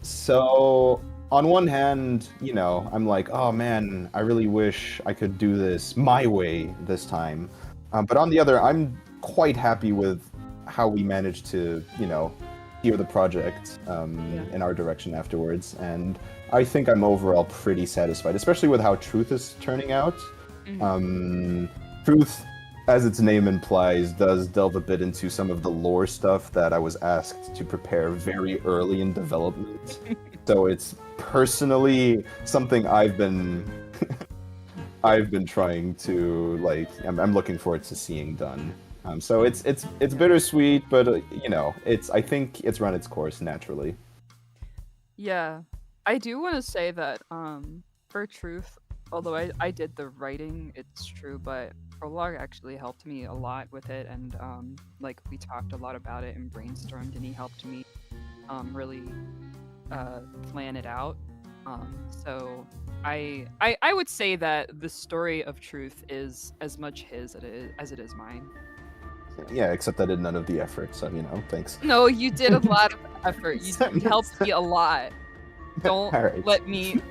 So on one hand, you know, I'm like, oh man, I really wish I could do this my way this time. But on the other, I'm quite happy with how we managed to, you know, steer the project in our direction afterwards. And I think I'm overall pretty satisfied, especially with how Truth is turning out. Truth, as its name implies, does delve a bit into some of the lore stuff that I was asked to prepare very early in development. So it's personally something I've been I've been trying to like. I'm looking forward to seeing done. So it's bittersweet, but you know, I think it's run its course naturally. Yeah, I do want to say that for Truth, although I did the writing, it's true, but Prologue actually helped me a lot with it, and like we talked a lot about it and brainstormed, and he helped me really plan it out. So I would say that the story of Truth is as much his as it is mine. Yeah, except I did none of the effort, so you know, thanks. No, you did a lot of effort. You helped me a lot. Don't right. let me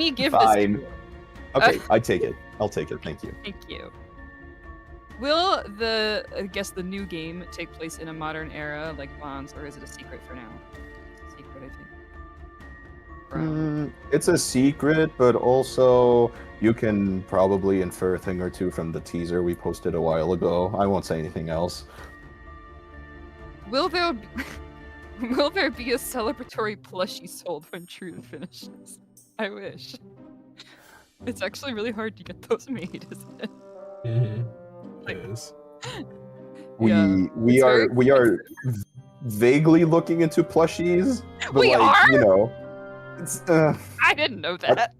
give Fine. this to you. Okay, I take it. I'll take it. Thank you. Thank you. Will the new game take place in a modern era like Bonds, or is it a secret for now? It's a secret, I think. It's a secret, but also you can probably infer a thing or two from the teaser we posted a while ago. I won't say anything else. Will there be a celebratory plushie sold when Truth finishes? I wish. It's actually really hard to get those made, isn't it? It is. We are vaguely looking into plushies, but We are? you know, it's I didn't know that.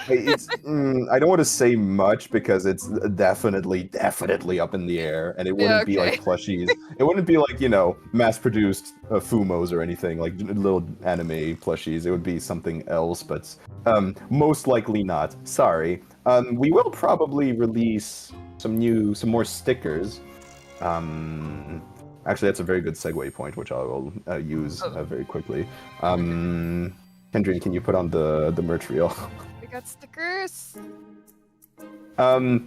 I don't want to say much because it's definitely up in the air, and it wouldn't be like plushies. It wouldn't be like, you know, mass-produced Fumos or anything, like little anime plushies. It would be something else, but most likely not. Sorry. We will probably release some more stickers. Actually, that's a very good segue point, which I will use very quickly. Kendrian, can you put on the merch reel? We got stickers.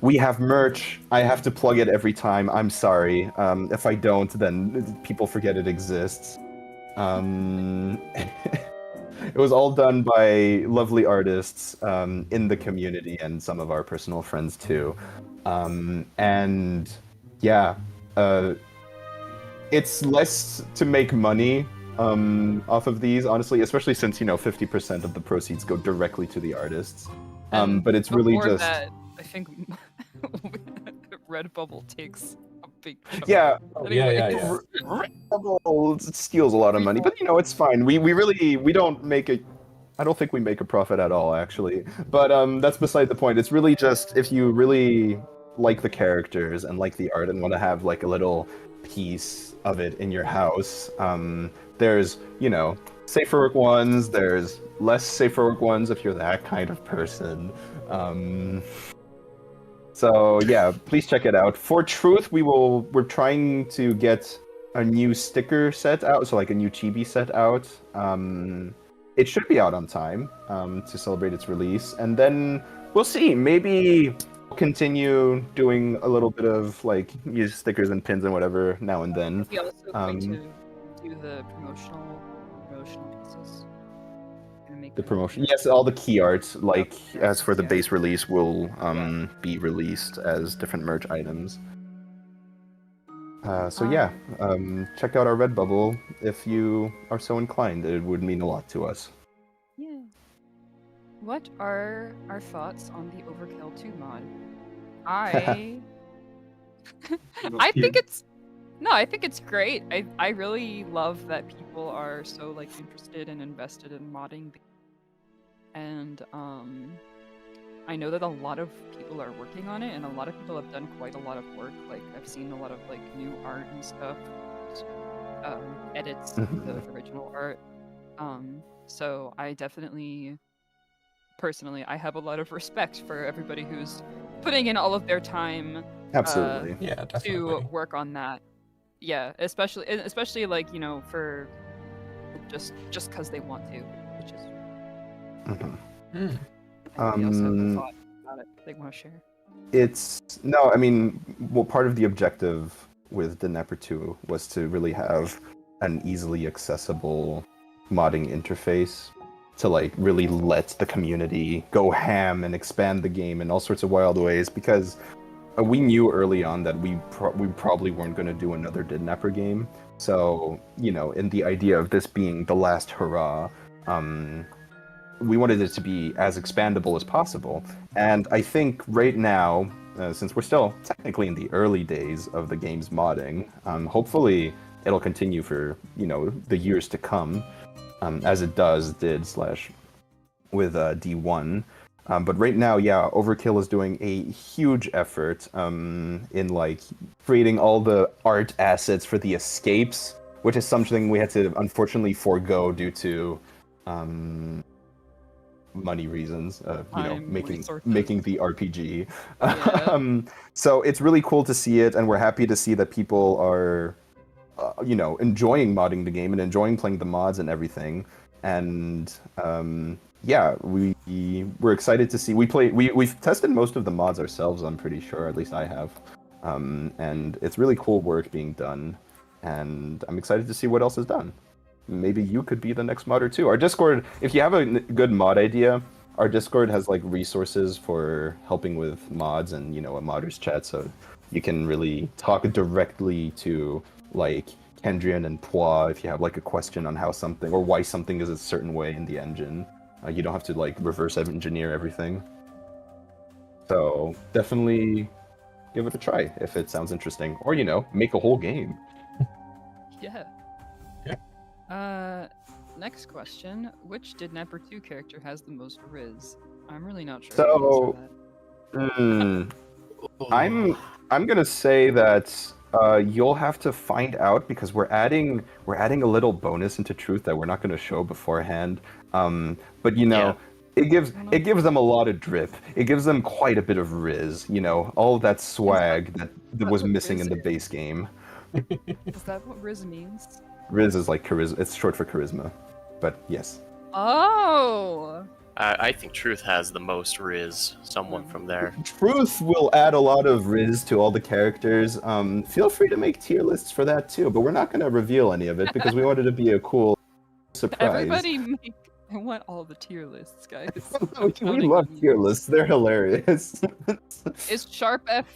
We have merch. I have to plug it every time. I'm sorry. If I don't, then people forget it exists. It was all done by lovely artists in the community and some of our personal friends too. And yeah, it's less to make money off of these, honestly, especially since, you know, 50% of the proceeds go directly to the artists. But it's really just that, I think Redbubble takes a big chunk. Yeah. Yeah. Redbubble steals a lot of money, but you know, it's fine. We don't make a I don't think we make a profit at all, actually. But that's beside the point. It's really just if you really like the characters and like the art and want to have like a little piece of it in your house, there's, you know, safer work ones, there's less safer work ones if you're that kind of person. So yeah, please check it out. For Truth, we're trying to get a new sticker set out, so like a new chibi set out. It should be out on time to celebrate its release, and then we'll see. Maybe we'll continue doing a little bit of like use stickers and pins and whatever now and then. We also going to do the promotional pieces. The promotion, yes, all the key arts, like as for the base release, will be released as different merch items. So yeah, check out our Redbubble if you are so inclined. It would mean a lot to us. Yeah. What are our thoughts on the Overkill 2 mod? I think it's great. I really love that people are so like interested and invested in modding. And I know that a lot of people are working on it, and a lot of people have done quite a lot of work. Like I've seen a lot of like new art and stuff. edits Mhm. the original art. So I definitely, personally, I have a lot of respect for everybody who's putting in all of their time Absolutely. Yeah, to definitely. work on that. Yeah, especially like, you know, for just because they want to, which is Mhm. Hmm. anybody else have a Um, thought about it they want to share. It's no, I mean, well, part of the objective with Didnapper 2 was to really have an easily accessible modding interface to like really let the community go ham and expand the game in all sorts of wild ways, because we knew early on that we probably weren't going to do another Didnapper game. So, you know, in the idea of this being the last hurrah, we wanted it to be as expandable as possible. And I think right now, since we're still technically in the early days of the game's modding, hopefully it'll continue for, you know, the years to come, as it did slash with D1. But right now, yeah, Overkill is doing a huge effort in like creating all the art assets for the escapes, which is something we had to unfortunately forego due to money reasons, you know, Time, making resources. the RPG. Yeah. So it's really cool to see it, and we're happy to see that people are, you know, enjoying modding the game and enjoying playing the mods and everything. And yeah, we're excited to see. We've tested most of the mods ourselves. I'm pretty sure, at least I have. And it's really cool work being done, and I'm excited to see what else is done. Maybe you could be the next modder too. Our Discord, if you have a good mod idea, our Discord has like resources for helping with mods and, you know, a modders chat, so you can really talk directly to like Kendrian and Poi if you have like a question on how something or why something is a certain way in the engine. You don't have to like reverse engineer everything. So definitely give it a try if it sounds interesting, or, you know, make a whole game. Yeah. Yeah. Next question. Which Didnapper 2 character has the most Riz? I'm really not sure So- how to answer that. I'm gonna say that you'll have to find out, because we're adding a little bonus into Truth that we're not gonna show beforehand. But you know, it gives them a lot of drip. It gives them quite a bit of Riz. You know, all of that swag that was what missing Riz in the is? base game. Is that what Riz means? Riz is like charisma. It's short for charisma. But yes. Oh! I think Truth has the most Riz. Someone from there. Truth will add a lot of Riz to all the characters. Feel free to make tier lists for that too, but we're not going to reveal any of it because we wanted it to be a cool surprise. Everybody make... I want all the tier lists, guys. we love tier lists. They're hilarious. Is Sharp F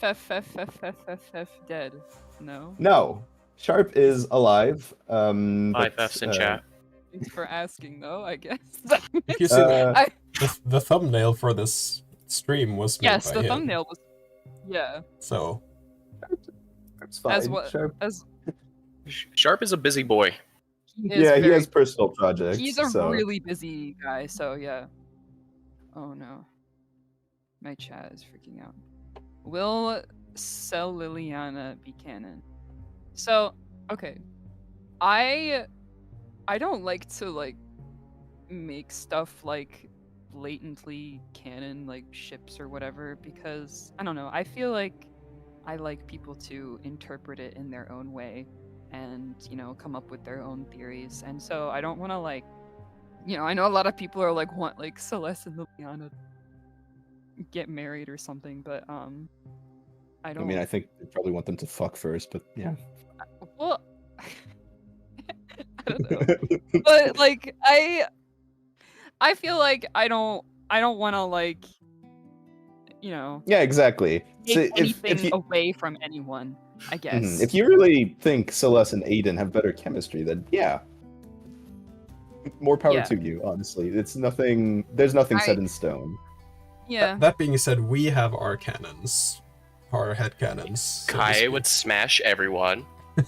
dead? No? No. Sharp is alive. Five but, Fs in chat. Thanks for asking, though, I guess. If you see the thumbnail for this stream was made Yes, Oh, by the him. thumbnail was... Yeah. So It's fine. As what? Sharp. As... Sharp is a busy boy. He He has personal projects. He's a so. really busy guy, so yeah. Oh no. My chat is freaking out. Will Sell Liliana be canon? So, okay. I don't like to like make stuff like blatantly canon, like ships or whatever, because I don't know, I feel like I like people to interpret it in their own way and, you know, come up with their own theories. And so I don't want to like, you know, I know a lot of people are like want like Celeste and Liliana get married or something, but I don't. I mean, I think they probably want them to fuck first, but yeah. Well, I don't know. But like I feel like I don't want to like, you know. Yeah, exactly. Take So anything away from anyone, I guess. If you really think Celeste and Aiden have better chemistry, then yeah. More power to you, honestly. It's nothing. There's nothing set in stone. Yeah. That being said, we have our cannons, our head cannons. So to Kai speak. would smash everyone.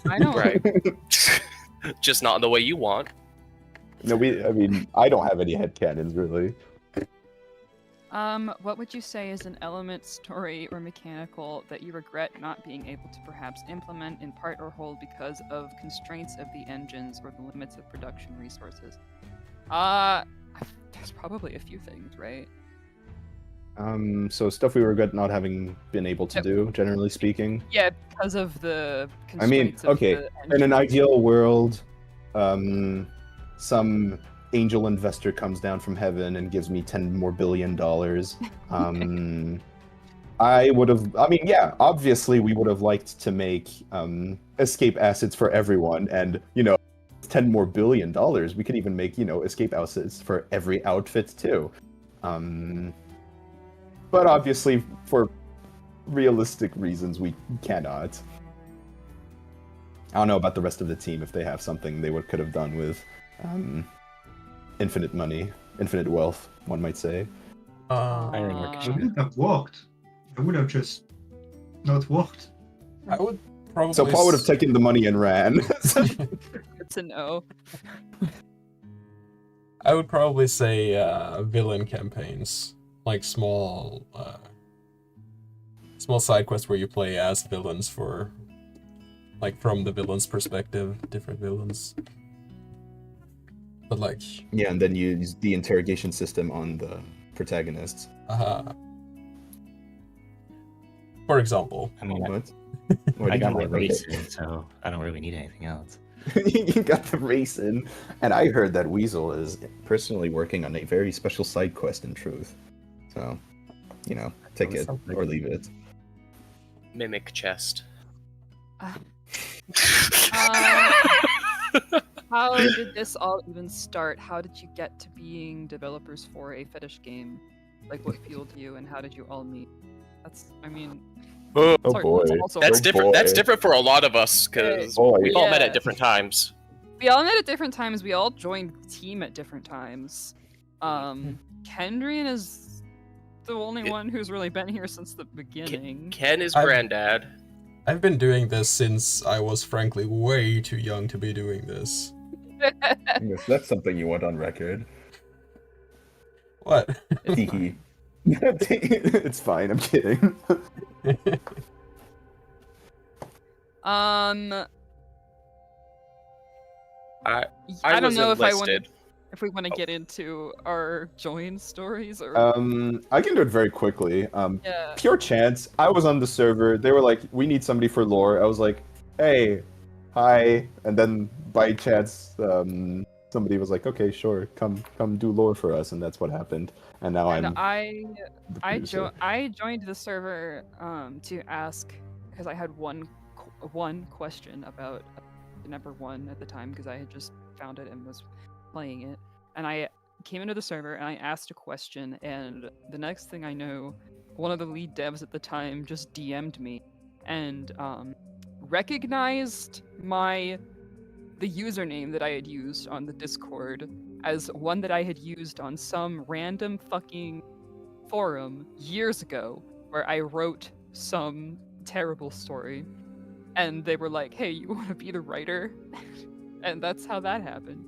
I know. Right. Just not the way you want. No, I mean, I don't have any head cannons really. What would you say is an element, story, or mechanical that you regret not being able to perhaps implement in part or whole because of constraints of the engines or the limits of production resources? There's probably a few things, right? So stuff we regret not having been able to do, generally speaking. Yeah, because of the I mean, constraints of okay, the in an engine. ideal world, some angel investor comes down from heaven and gives me $10 more billion. I would have. I mean, yeah, obviously we would have liked to make escape assets for everyone, and $10 more billion. We could even make escape assets for every outfit too. But obviously, for realistic reasons, we cannot. I don't know about the rest of the team if they have something they could have done with infinite money, infinite wealth, one might say. It wouldn't have worked. It would have just not worked. I would probably. So Paul would have taken the money and ran. Good to know. I would probably say villain campaigns, like small side quests where you play as villains for, like, from the villain's perspective, different villains. But like, yeah, and then you use the interrogation system on the protagonists. For example. I mean, What I did got you my want? race Okay. in, so I don't really need anything else. You got the race in, and I heard that Weasel is personally working on a very special side quest in Truth. So, take it or leave it. Mimic chest. How did this all even start? How did you get to being developers for a fetish game? Like, what fueled you, and how did you all meet? Oh sorry, boy, That's different. That's different for a lot of us because we all met Yeah. at different times. We all met at different times. We all joined the team at different times. Kendrian is the only one who's really been here since the beginning. Ken is granddad. I've been doing this since I was frankly way too young to be doing this. Yes, that's something you want on record. What? It's fine. I'm kidding. I I don't was know enlisted. if we want to get into our join stories or. I can do it very quickly. Yeah. Pure chance. I was on the server. They were like, "We need somebody for lore." I was like, "Hey, hi," and then by chance, somebody was like, "Okay, sure, come do lore for us," and that's what happened. And now And I'm. I joined the server to ask because I had one question about Didnapper 1 at the time because I had just found it and was playing it, and I came into the server and I asked a question, and the next thing I know, one of the lead devs at the time just DM'd me and recognized the username that I had used on the Discord as one that I had used on some random fucking forum years ago where I wrote some terrible story, and they were like, "Hey, you want to be the writer?" And that's how that happened.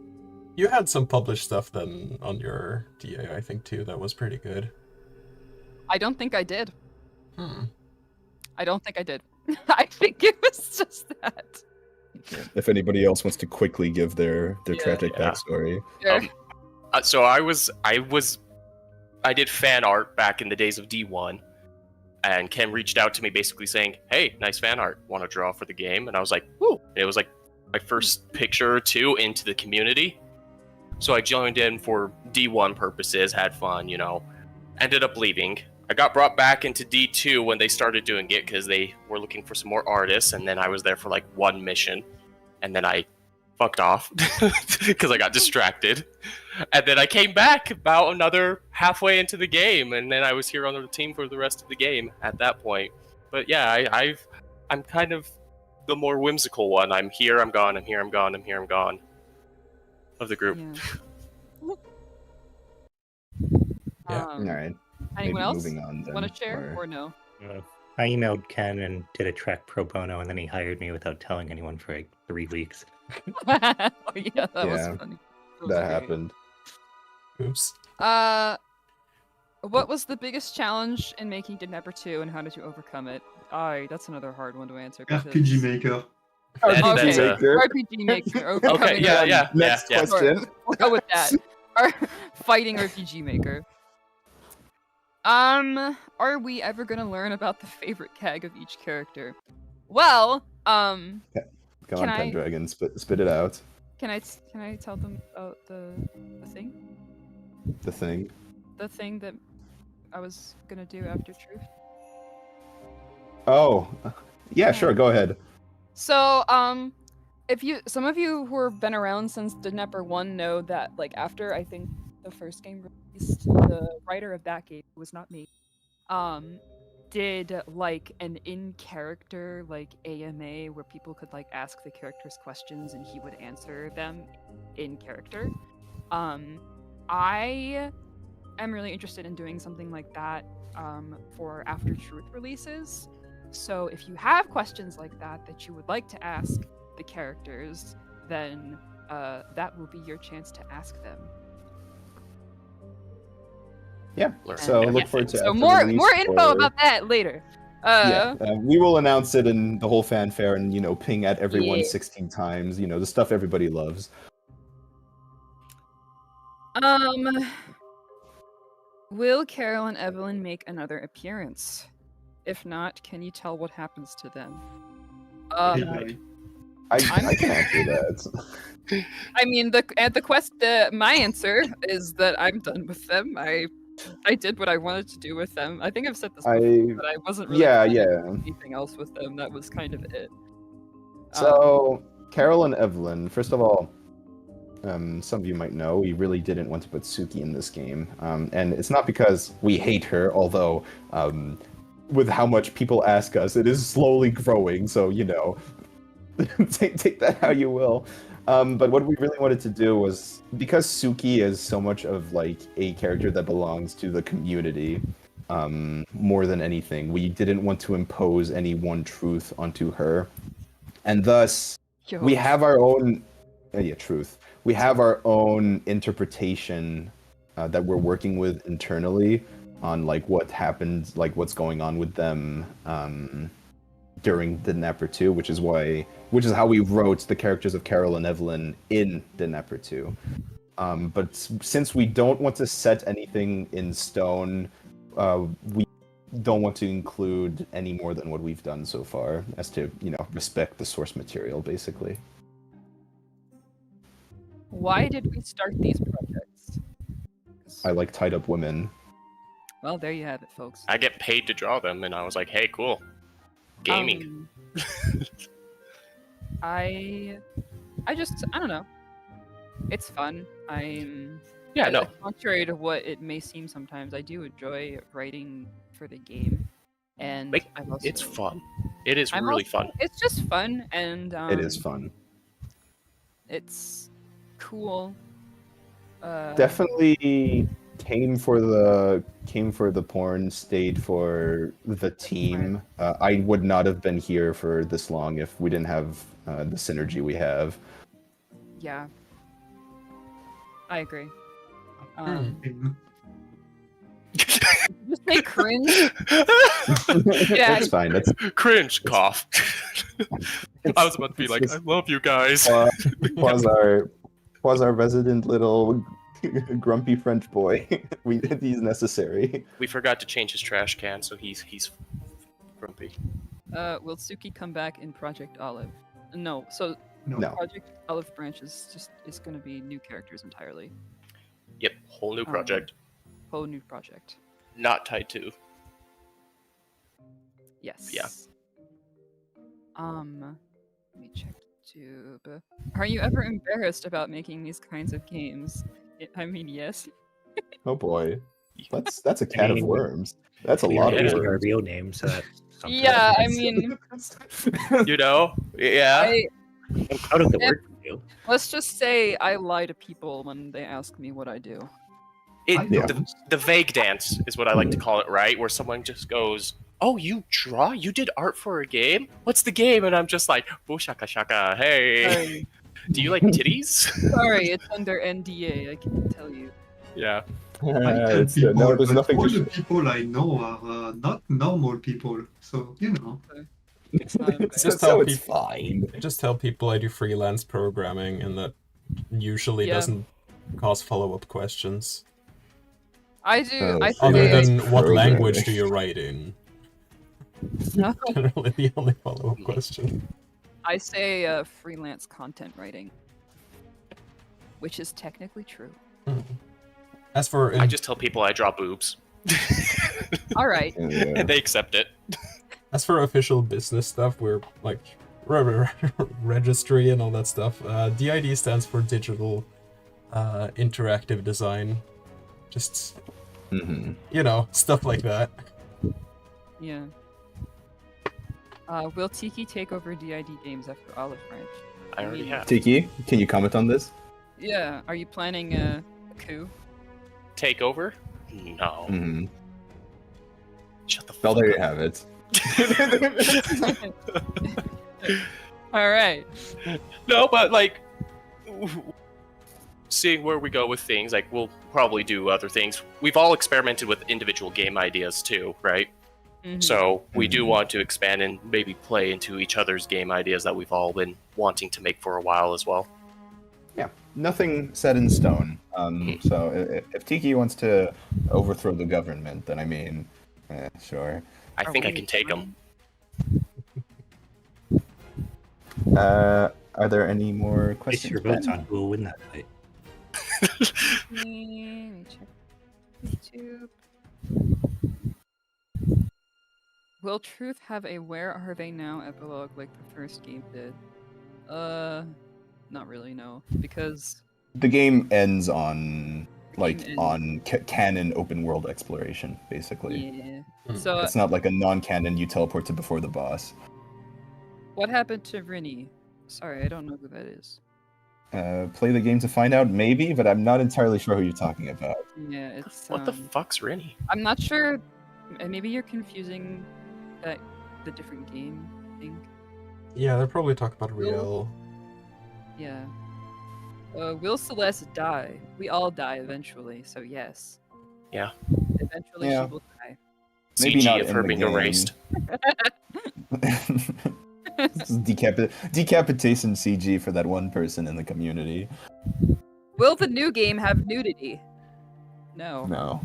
You had some published stuff then on your DA, I think, too. That was pretty good. I don't think I did. I don't think I did. I think it was just that. If anybody else wants to quickly give their tragic backstory. So I did fan art back in the days of D1, and Ken reached out to me basically saying, "Hey, nice fan art. Want to draw for the game?" And I was like, "Woo!" It was like my first picture or two into the community. So I joined in for D1 purposes, had fun, ended up leaving. I got brought back into D2 when they started doing it because they were looking for some more artists, and then I was there for like one mission, and then I fucked off because I got distracted. And then I came back about another halfway into the game, and then I was here on the team for the rest of the game at that point. But yeah, I'm kind of the more whimsical one. I'm here, I'm gone, I'm here, I'm gone, I'm here, I'm gone of the group. Yeah. All right. Anyone Maybe else moving on then, want to share or no? I emailed Ken and did a track pro bono, and then he hired me without telling anyone for like 3 weeks. Oh, yeah, that was Yeah, funny. that happened. Oops. What was the biggest challenge in making Didnapper 2, and how did you overcome it? That's another hard one to answer. RPG Maker. That's Okay, a- RPG Maker. Overcoming yeah, it. yeah, Next yeah. question. We'll go with that. Fighting RPG Maker. Are we ever gonna learn about the favorite CAG of each character? Well, Come Can on, I- Pendragon, spit it out. can I tell them about the thing? The thing. The thing that I was gonna do after Truth? Oh, yeah, sure. Go ahead. So, some of you who have been around since Didnapper 1 know that, like, after I think the first game released, the writer of that game, who was not me, did like an in-character like AMA where people could like ask the characters questions and he would answer them in character. I am really interested in doing something like that for After Truth releases. So if you have questions like that you would like to ask the characters, then that will be your chance to ask them. Yeah. Learn So everything. look forward to So after more release info for- about that later. we will announce it in the whole fanfare and ping at everyone Yeah. 16 times. The stuff everybody loves. Will Carol and Evelyn make another appearance? If not, can you tell what happens to them? I can't do that. I mean, my answer is that I'm done with them. I did what I wanted to do with them. I think I've said this before, but I wasn't really planning to do anything else with them. That was kind of it. So, Carol and Evelyn, first of all, some of you might know, we really didn't want to put Suki in this game. And it's not because we hate her, although with how much people ask us, it is slowly growing, so, take that how you will. But what we really wanted to do was, because Suki is so much of like a character that belongs to the community, more than anything, we didn't want to impose any one truth onto her. And thus, we have our own truth. We have our own interpretation that we're working with internally on like what happened, like what's going on with them during Didnapper 2, which is how we wrote the characters of Carol and Evelyn in Didnapper 2. But since we don't want to set anything in stone, we don't want to include any more than what we've done so far, as to respect the source material, basically. Why did we start these projects? I like tied up women. Well, there you have it, folks. I get paid to draw them, and I was like, hey, cool. Gaming. I don't know. It's fun. Contrary to what it may seem sometimes, I do enjoy writing for the game, and it's fun. It is really fun. It's just fun, and it is fun. It's cool. Definitely came for the porn, stayed for the team. I would not have been here for this long if we didn't have the synergy we have. Yeah, I agree. Just say cringe. Yeah, That's fine. That's cringe. Cough. I was about to be like, I love you guys. was our resident little grumpy French boy. He's necessary. We forgot to change his trash can, so he's grumpy. Will Suki come back in Project Olive? No. So No. Project Olive Branch is going to be new characters entirely. Yep, whole new project. Whole new project. Not tied to. Yes. Yeah. Let me check YouTube. Are you ever embarrassed about making these kinds of games? I mean, yes. Oh boy, that's a can of worms. That's a lot of Using our worms. real name, so that's something. Yeah, I mean, Yeah. I'm proud of the work we do. let's just say I lie to people when they ask me what I do. The vague dance is what I like to call it, right? Where someone just goes, "Oh, you draw? You did art for a game? What's the game?" And I'm just like, "Boo shaka shaka, hey." Sorry. Do you like titties? Sorry, it's under NDA. I can't tell you. Yeah. I tell It's, no, people, there's but nothing all to the people I know are not normal people. So, you know. It's not a Just so tell it's people. fine. Just tell people I do freelance programming, and that usually Yeah. doesn't cause follow-up questions. I do. I Other say than what programming. language do you write in? no. Generally the only follow-up question. I say freelance content writing, which is technically true. As for I just tell people I draw boobs. All right. Yeah. And they accept it. as for official business stuff, we're like registry and all that stuff. D.I.D stands for digital interactive design. Just you know, stuff like that. Yeah. Will Tiki take over D.I.D games after Olive Branch? I already have. Tiki, can you comment on this? Yeah. Are you planning a coup? Take over? No. Shut the fuck Well, there you up. have it. All right. No, but like, seeing where we go with things, like we'll probably do other things. We've all experimented with individual game ideas too, right? So we do want to expand and maybe play into each other's game ideas that we've all been wanting to make for a while as well. Yeah, nothing set in stone. So if Tiki wants to overthrow the government, then I mean, sure. I think I can take them. Are there any more Place questions? your votes Ben? on who will win that fight. Let me check YouTube. Will Truth have a Where Are They Now epilogue like the first game did? Not really, no. Because The game ends on Game on canon open world exploration, basically. yeah. So It's not like a non-canon you teleport to before the boss. what happened to Rini? Sorry, I don't know who that is. Play the game to find out, maybe, but I'm not entirely sure who you're talking about. Yeah, it's What the fuck's Rennie? I'm not sure. Maybe you're confusing the different game, I think. Yeah, they're probably talking about Riel. Yeah. Will Celeste die? We all die eventually, so yes. Yeah. Eventually Yeah. she will die. Maybe CG not of in her the being game. erased. This is decapitation CG for that one person in the community. Will the new game have nudity? No. No.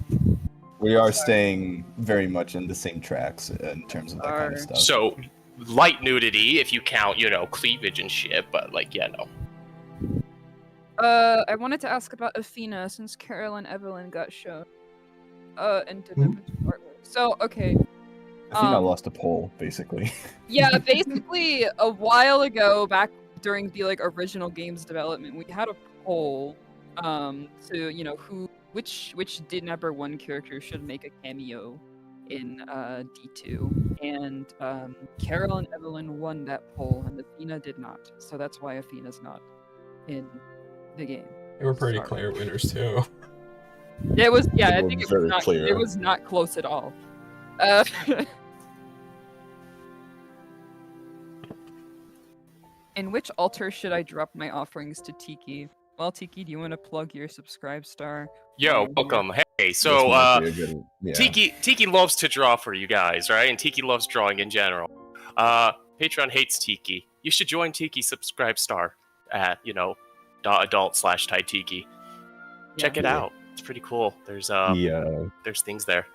We are staying very much in the same tracks in terms of that kind of stuff. So, light nudity if you count, you know, cleavage and shit, but like, yeah, no. I wanted to ask about Athena since Carol and Evelyn got shown. And so okay. Athena lost a poll, basically. Yeah, basically a while ago, back during the like original game's development, we had a poll to, you know, which Didnapper 1 character should make a cameo in D2. And Carol and Evelyn won that poll and Athena did not. So that's why Athena's not in the game. They were pretty clear winners too. It was, yeah, They I were think it very was not clear. it was not close at all. In which altar should I drop my offerings to Tiki? Well, Tiki, do you want to plug your subscribe star? Yo, welcome. Hey, This so might be a good- yeah. Tiki loves to draw for you guys, right? And Tiki loves drawing in general. Patreon hates Tiki. You should join Tiki Subscribe Star at, you know, .adult/TiTiki. Check it out. It's pretty cool. There's there's things there.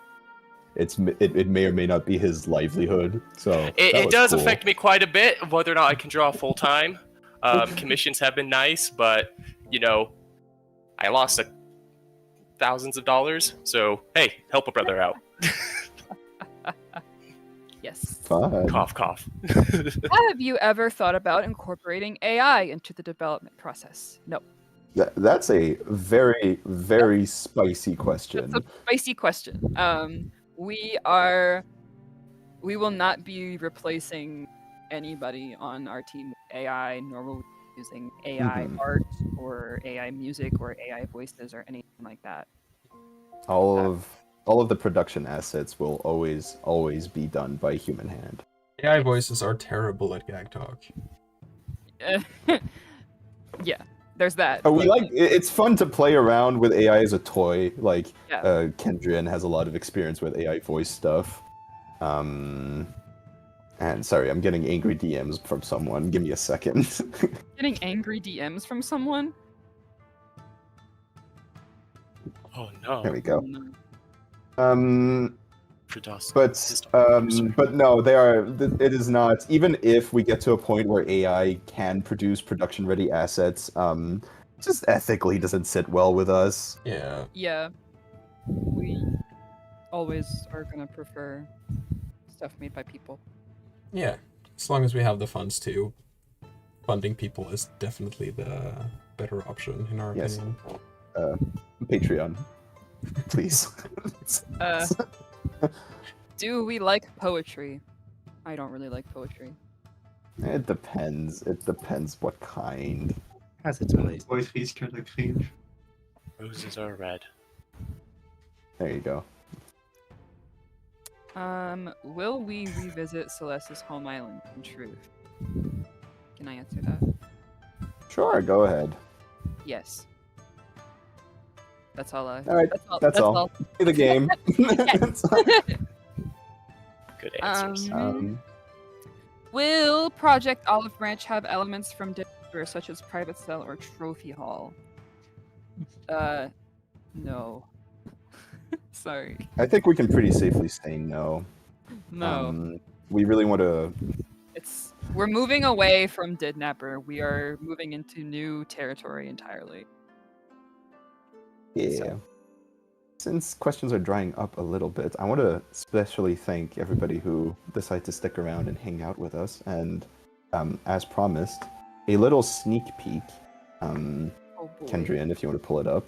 It may or may not be his livelihood, so that It was does cool. affect me quite a bit whether or not I can draw full time. Commissions have been nice, but you know, I lost thousands of dollars. So hey, help a brother out. Yes. Fine. Cough, cough. Have you ever thought about incorporating AI into the development process? No. That's a very, very spicy question. That's a spicy question. We will not be replacing anybody on our team with AI, nor will we be using AI art or AI music or AI voices or anything like that. All of the production assets will always be done by human hand. AI voices are terrible at gag talk. Yeah. there's that. Oh, it's fun to play around with AI as a toy. Like, Yeah. Kendrian has a lot of experience with AI voice stuff. And sorry, I'm getting angry DMs from someone. Give me a second. Getting angry DMs from someone? Oh no. There we go. No. Prados. But no, they are. It is not. Even if we get to a point where AI can produce production-ready assets, just ethically doesn't sit well with us. Yeah. Yeah. We always are gonna prefer stuff made by people. Yeah. As long as we have the funds to, funding people is definitely the better option in our Yes. opinion. Patreon, please. Do we like poetry? I don't really like poetry. It depends. It depends what kind. Has its place. Poetry is kind of cringe. Roses are red. There you go. Will we revisit Celeste's home island in truth? Can I answer that? Sure, go ahead. Yes. That's all I. All right, that's all. Play the game. Good answers. Will Project Olive Branch have elements from Didnapper, such as Private Cell or Trophy Hall? No. Sorry. I think we can pretty safely say no. No. We really want to. We're moving away from Didnapper. We are moving into new territory entirely. Yeah. So. Since questions are drying up a little bit, I want to especially thank everybody who decided to stick around and hang out with us. And as promised, a little sneak peek, Kendrian, if you want to pull it up,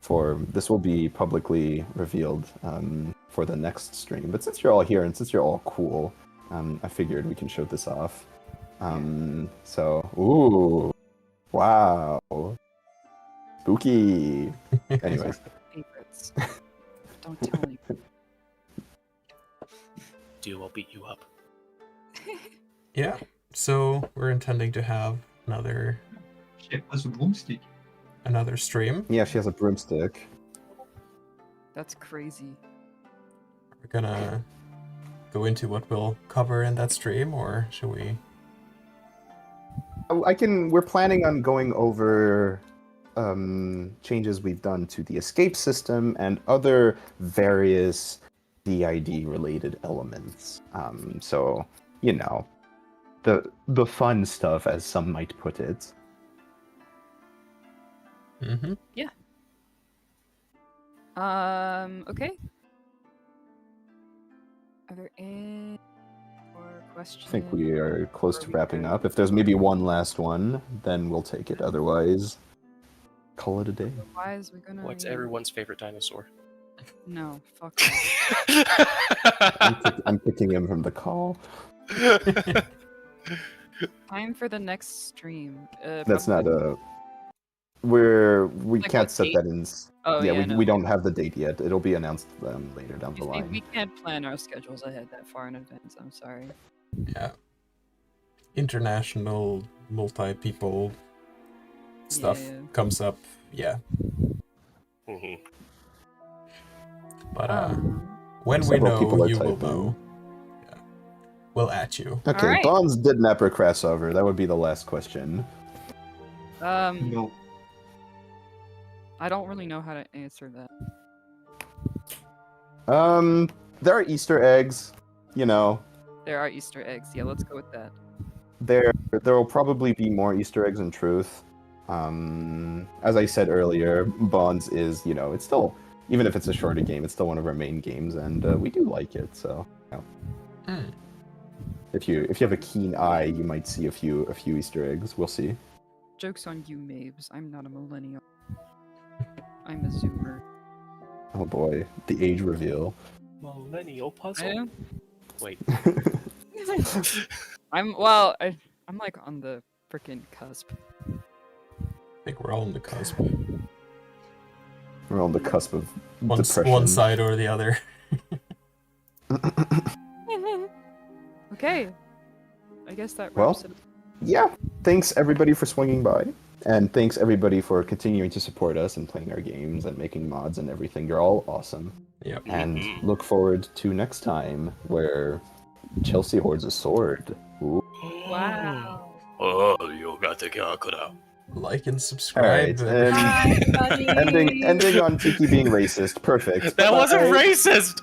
for this will be publicly revealed for the next stream. But since you're all here and since you're all cool, I figured we can show this off. So, ooh, wow, spooky. Anyways. Favorites. Don't tell me. Dude, I'll beat you up. Yeah. So we're intending to have another She has a broomstick. stream. Yeah, she has a broomstick. That's crazy. We're gonna go into what we'll cover in that stream, or should we? We're planning on going over changes we've done to the escape system and other various D.I.D. related elements. So, you know, the fun stuff, as some might put it. Mm-hmm. Yeah. Okay. Are there any more questions? I think we are close to wrapping up. If there's maybe one last one, then we'll take it. Otherwise, call it a day. Otherwise, we're gonna. What's everyone's favorite dinosaur? No, fuck. I'm picking him from the call. Time for the next stream. That's not probably- a. We Like can't what set date? that in. Oh, yeah, yeah, no. we don't have the date yet. It'll be announced later down the You see, line. we can't plan our schedules ahead that far in advance. I'm sorry. Yeah. International, multi-people stuff Yeah. comes up. Yeah. Mhm. But when we Several people know, are you will typing. know. Yeah. We'll at you. Okay, Alright. Bonds Didnapper crossover. That would be the last question. No. I don't really know how to answer that. There are Easter eggs. You know, There are Easter eggs. Yeah, let's go with that. there will probably be more Easter eggs in truth. As I said earlier, Bonds is, you know, it's still, even if it's a shorter game, it's still one of our main games, and we do like it. So, you know. Mm. If you have a keen eye, you might see a few Easter eggs. We'll see. Joke's on you, Mabes. I'm not a millennial. I'm a zoomer. Oh boy, the age reveal. Millennial I puzzle. am. Wait. I'm like on the freaking cusp. I think we're all on the cusp. We're on the cusp of One depression. side or the other. Okay. I guess that Well, wraps it up. Yeah, thanks everybody for swinging by. And thanks everybody for continuing to support us and playing our games and making mods and everything. You're all awesome. Yep. And look forward to next time where Chelsea hoards a sword. Ooh. Wow. Oh, you got the kakura. Like and subscribe. All right, and ending on Tiki being racist. Perfect. That wasn't Bye. racist.